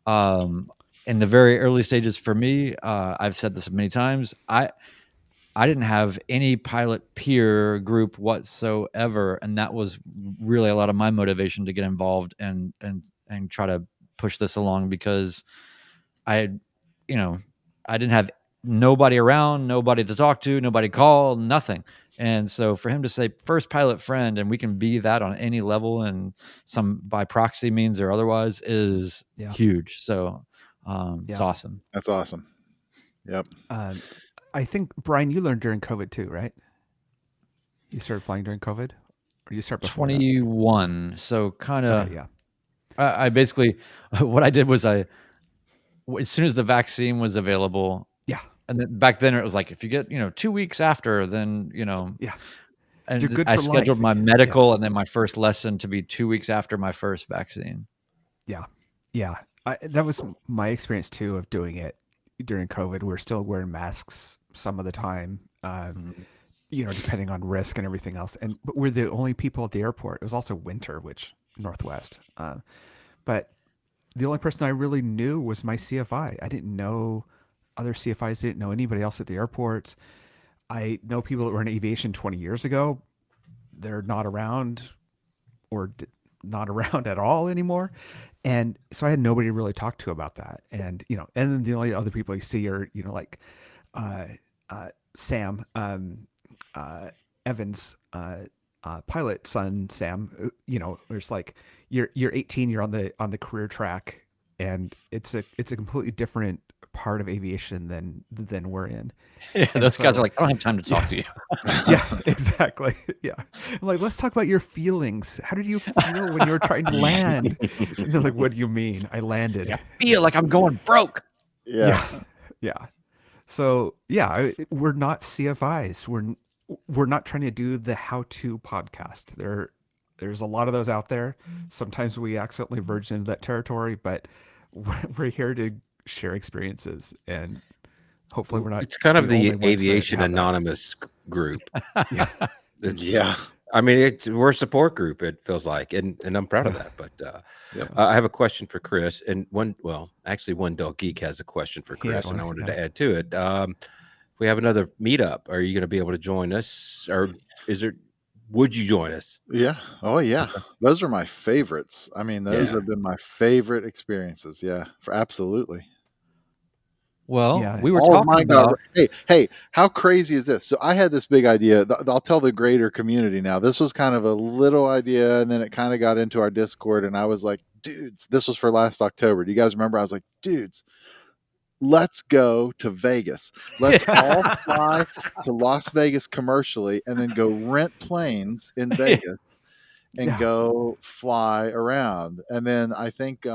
and in the very early stages for me, I've said this many times, I didn't have any pilot peer group whatsoever, and that was really a lot of my motivation to get involved and try to push this along, because I didn't have nobody around, nobody to talk to, nobody call, nothing. And so for him to say first pilot friend, and we can be that on any level and some by proxy means or otherwise, is huge. So it's awesome. That's awesome. Yep. I think, Brian, you learned during COVID too, right? You started flying during COVID, or you start before 21. So kind of, okay, yeah. I basically, what I did was as soon as the vaccine was available, and then back then it was like, if you get 2 weeks after, then and you're good I for scheduled life. my medical and then my first lesson to be 2 weeks after my first vaccine. Yeah. That was my experience too of doing it during COVID. We're still wearing masks some of the time, depending on risk and everything else. But we're the only people at the airport. It was also winter, which Northwest. But the only person I really knew was my CFI. I didn't know other CFIs. Didn't know anybody else at the airport. I know people that were in aviation 20 years ago. They're not around, or not around at all anymore. And so I had nobody to really talk to about that. And, and then the only other people you see are, like Sam, Evans, pilot son, Sam, it's like, you're 18, you're on the career track, and it's a completely different part of aviation than we're in. Yeah, those guys are like, I don't have time to talk to you. Yeah, exactly. Yeah. I'm like, let's talk about your feelings. How did you feel when you were trying to land? And they're like, what do you mean? I landed. I feel like I'm going broke. Yeah. So we're not CFIs. We're not trying to do the how-to podcast. There's a lot of those out there. Sometimes we accidentally verge into that territory, but we're here to share experiences, and hopefully we're not. It's kind of the only ones that Aviation have that. Anonymous group. Yeah. I mean, we're a support group, it feels like, and I'm proud of that. But I have a question for Chris, and one Dog Geek has a question for Chris, and I wanted to add to it. If we have another meetup, are you going to be able to join us, or would you join us? Yeah. Oh, yeah. Those are my favorites. I mean, those have been my favorite experiences. Yeah, absolutely. Well, we were talking about. Hey, how crazy is this? So I had this big idea. I'll tell the greater community now. This was kind of a little idea, and then it kind of got into our Discord, and I was like, dudes, this was for last October. Do you guys remember? I was like, dudes, let's go to Vegas. Let's all fly to Las Vegas commercially, and then go rent planes in Vegas and go fly around. And then I think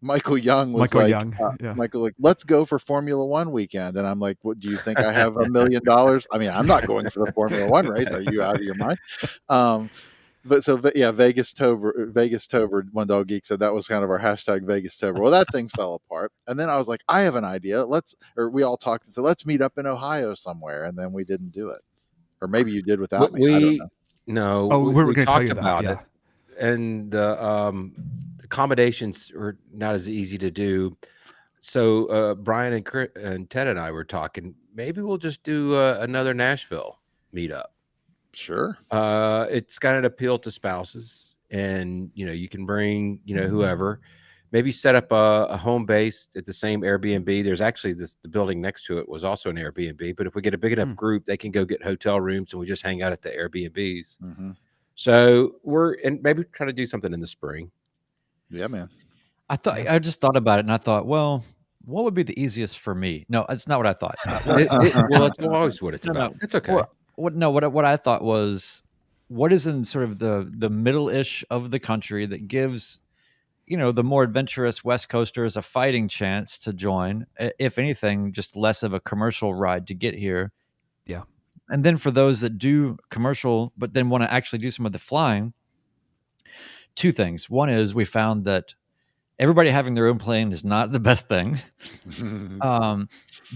Michael Young was Michael, let's go for Formula One weekend. And I'm like, what do you think? I have $1 million? I mean, I'm not going for the Formula One race. Are you out of your mind? Vegas Tober, One Dog Geek said that was kind of our hashtag Vegas Tober. Well, that thing fell apart. And then I was like, I have an idea. We all talked and said, let's meet up in Ohio somewhere. And then we didn't do it. Or maybe you did without me. I don't know. No. Oh, we were going to tell you about it. And the accommodations are not as easy to do. So Brian and Ted and I were talking, maybe we'll just do another Nashville meetup. Sure. It's got an appeal to spouses, and you can bring whoever. Maybe set up a home base at the same Airbnb. There's actually the building next to it was also an Airbnb, but if we get a big enough group, they can go get hotel rooms, and we just hang out at the Airbnbs. Mm-hmm. So maybe try to do something in the spring. Yeah, man. I just thought about it, and I thought, well, what would be the easiest for me? No, it's not what I thought. Well, it's always what it's about. It's okay. What I thought was, what is in sort of the middle-ish of the country that gives the more adventurous West Coasters a fighting chance to join, if anything, just less of a commercial ride to get here. Yeah. And then for those that do commercial, but then want to actually do some of the flying, two things. One is we found that everybody having their own plane is not the best thing.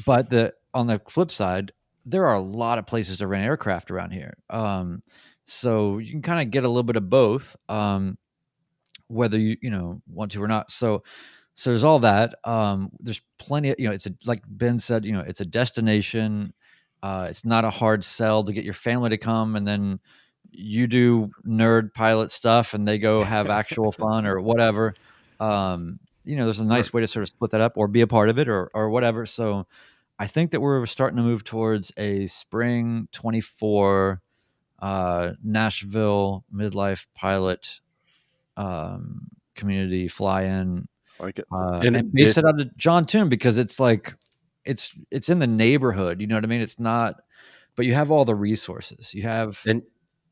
But on the flip side, there are a lot of places to rent aircraft around here. So you can kind of get a little bit of both, whether you want to or not. So So there's all that. There's plenty of, it's like Ben said, it's a destination. It's not a hard sell to get your family to come, and then you do nerd pilot stuff and they go have actual fun or whatever. There's a nice way to sort of split that up or be a part of it or whatever. So I think that we're starting to move towards a spring 24 Nashville Midlife Pilot community fly-in. Like it. And base it out of John Toon, because it's like it's in the neighborhood, you know what I mean? It's not, but you have all the resources. You have, and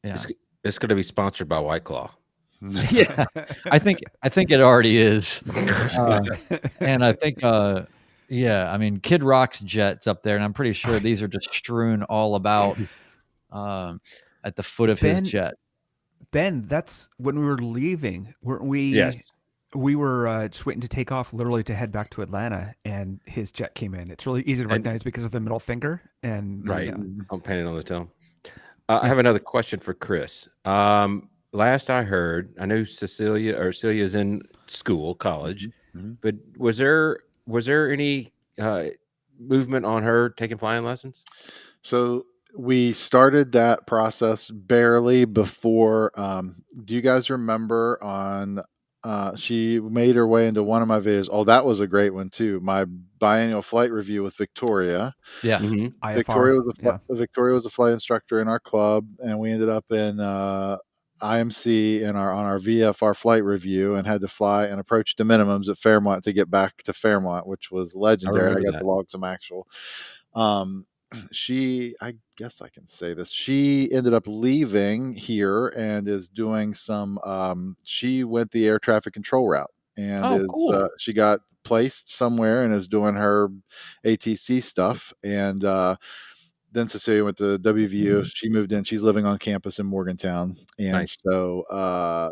yeah, it's going to be sponsored by White Claw. Yeah, I think it already is, and I think I mean, Kid Rock's jet's up there, and I'm pretty sure these are just strewn all about at the foot of his jet. Ben, that's when we were leaving. Weren't we? Yes. We were just waiting to take off, literally to head back to Atlanta, and his jet came in. It's really easy to recognize because of the middle finger. And right, I'm painted on the tail. I have another question for Chris. Last I heard, I know Celia's in school, college, but was there any movement on her taking flying lessons? So we started that process barely before. Do you guys remember she made her way into one of my videos? Oh, that was a great one too. My biennial flight review with Victoria. Yeah. Mm-hmm. Victoria was a flight instructor in our club, and we ended up in IMC on our VFR flight review and had to fly and approach the minimums at Fairmont to get back to Fairmont, which was legendary. I got to log some actual. I guess I can say this. She ended up leaving here and is doing some. She went the air traffic control route, and cool. She got placed somewhere and is doing her ATC stuff. And then Cecilia went to WVU. She moved in. She's living on campus in Morgantown, and so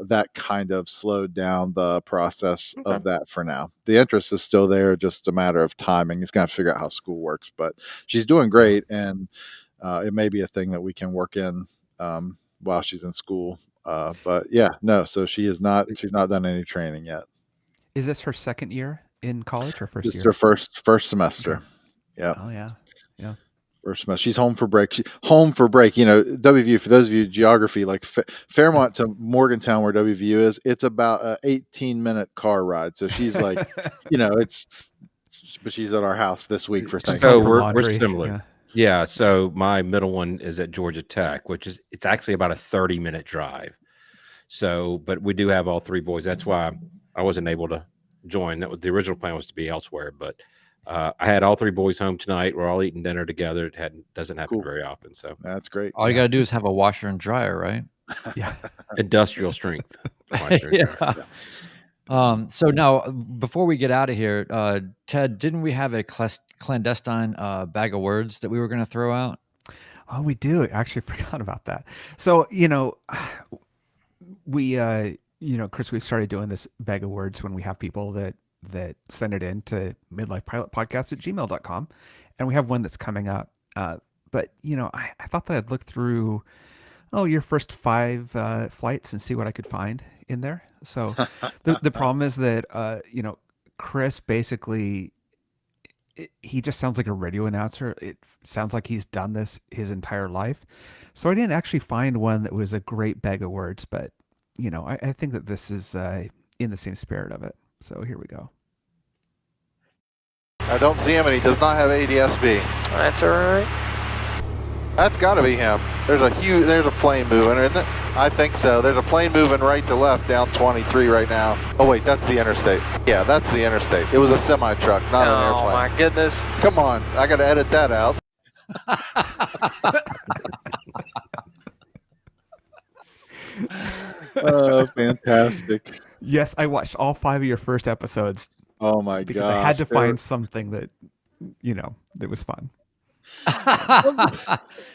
that kind of slowed down the process of that for now. The interest is still there, just a matter of timing. It's got to figure out how school works, but she's doing great, and it may be a thing that we can work in while she's in school. But yeah, no. So she's not done any training yet. Is this her second year in college or first year? It's her first semester. Okay. Yeah. Oh yeah. Yeah. First semester. She's home for break. WVU, for those of you geography, like Fairmont to Morgantown, where WVU is, it's about an 18-minute car ride. So she's like, but she's at our house this week for Thanksgiving. So we're similar. Yeah. So my middle one is at Georgia Tech, it's actually about a 30-minute drive. So, but we do have all three boys. That's why I wasn't able to join. The original plan was to be elsewhere, but I had all three boys home tonight. We're all eating dinner together. It doesn't happen very often. So that's great. All you got to do is have a washer and dryer, right? Yeah. Industrial strength. So now, before we get out of here, Ted, didn't we have a clandestine bag of words that we were going to throw out? Oh, we do. I actually forgot about that. So, we, Chris, we've started doing this bag of words when we have people that send it in to midlifepilotpodcast@gmail.com. And we have one that's coming up. But, I thought that I'd look through, your first 5 flights and see what I could find in there. So the problem is that, Chris basically, he just sounds like a radio announcer. It sounds like he's done this his entire life. So I didn't actually find one that was a great bag of words, but, I think that this is in the same spirit of it. So here we go. I don't see him, and he does not have ADS-B. That's all right. That's got to be him. There's a plane moving, isn't it? I think so. There's a plane moving right to left down 23 right now. Oh wait, that's the interstate. Yeah, that's the interstate. It was a semi-truck, not an airplane. Oh my goodness. Come on, I got to edit that out. Oh, fantastic. Yes, I watched all 5 of your first episodes. Oh my god! Because I had to find something that, that was fun.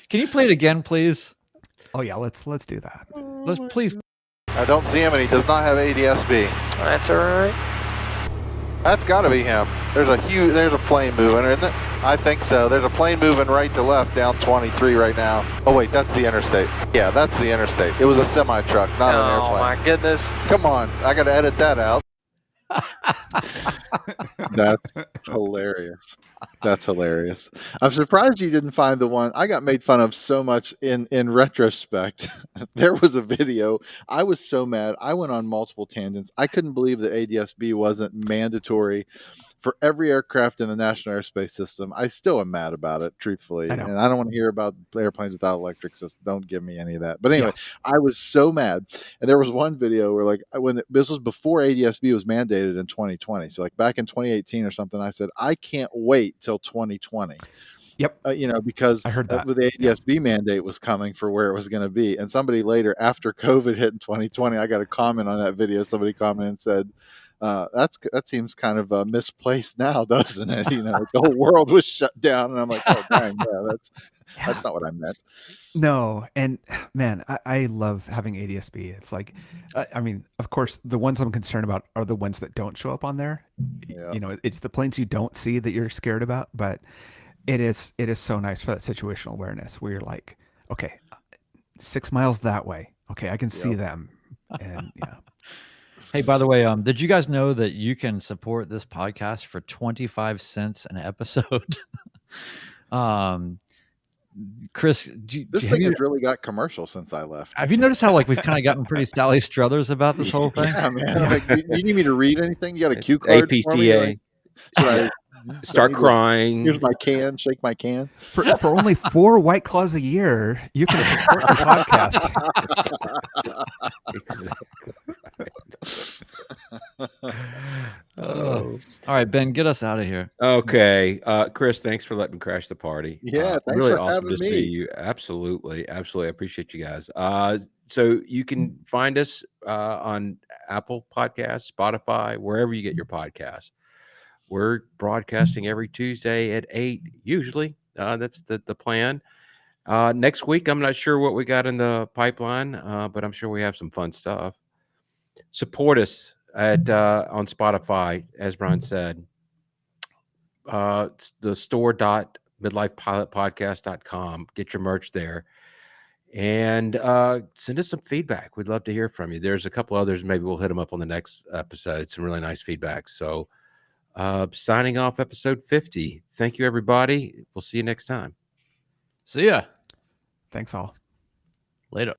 Can you play it again, please? Oh yeah, let's do that. Let's please. I don't see him, and he does not have ADS-B. That's all right. That's got to be him. There's a plane moving, isn't it? I think so. There's a plane moving right to left down 23 right now. Oh wait, that's the interstate. Yeah, that's the interstate. It was a semi-truck, not an airplane. Oh my goodness. Come on, I got to edit that out. That's hilarious. That's hilarious. I'm surprised you didn't find the one I got made fun of so much in retrospect. There was a video. I was so mad. I went on multiple tangents. I couldn't believe that ADS-B wasn't mandatory for every aircraft in the National Airspace System. I still am mad about it, truthfully. I know. And I don't want to hear about airplanes without electric systems. Don't give me any of that. But anyway, Yeah. I was so mad. And there was one video where, like, when this was before ADS-B was mandated in 2020. So, like, back in 2018 or something, I said, I can't wait till 2020. Yep. Because I heard that. the ADS-B mandate was coming for where it was going to be. And somebody later, after COVID hit in 2020, I got a comment on that video. Somebody commented and said, that seems kind of misplaced now, doesn't it? The whole world was shut down. And I'm like, oh, dang, yeah, that's not what I meant. No, and man, I love having ADS-B. It's like, I mean, of course, the ones I'm concerned about are the ones that don't show up on there. Yeah. It's the planes you don't see that you're scared about, but it is so nice for that situational awareness where you're like, okay, 6 miles that way. Okay, I can see them. And yeah. Hey, by the way, did you guys know that you can support this podcast for 25 cents an episode? Chris, this thing has really got commercial since I left. Have you noticed how we've kind of gotten pretty Sally Struthers about this whole thing? Yeah, man. Like, you need me to read anything? You got a cue card for me? APCA. Should I Start crying. Here's my can. Shake my can. For only 4 White Claws a year, you can support the podcast. All right, Ben, get us out of here. Okay, Chris, thanks for letting me crash the party. Yeah, thanks really for awesome having to me. see you. Absolutely, I appreciate you guys. So you can find us on Apple Podcasts, Spotify, wherever you get your podcasts. We're broadcasting every Tuesday at 8, usually. That's the plan. Next week, I'm not sure what we got in the pipeline, but I'm sure we have some fun stuff. Support us at on Spotify, as Brian said. It's the store.midlifepilotpodcast.com. Get your merch there. And send us some feedback. We'd love to hear from you. There's a couple others. Maybe we'll hit them up on the next episode. Some really nice feedback. So signing off episode 50. Thank you, everybody. We'll see you next time. See ya. Thanks all. Later.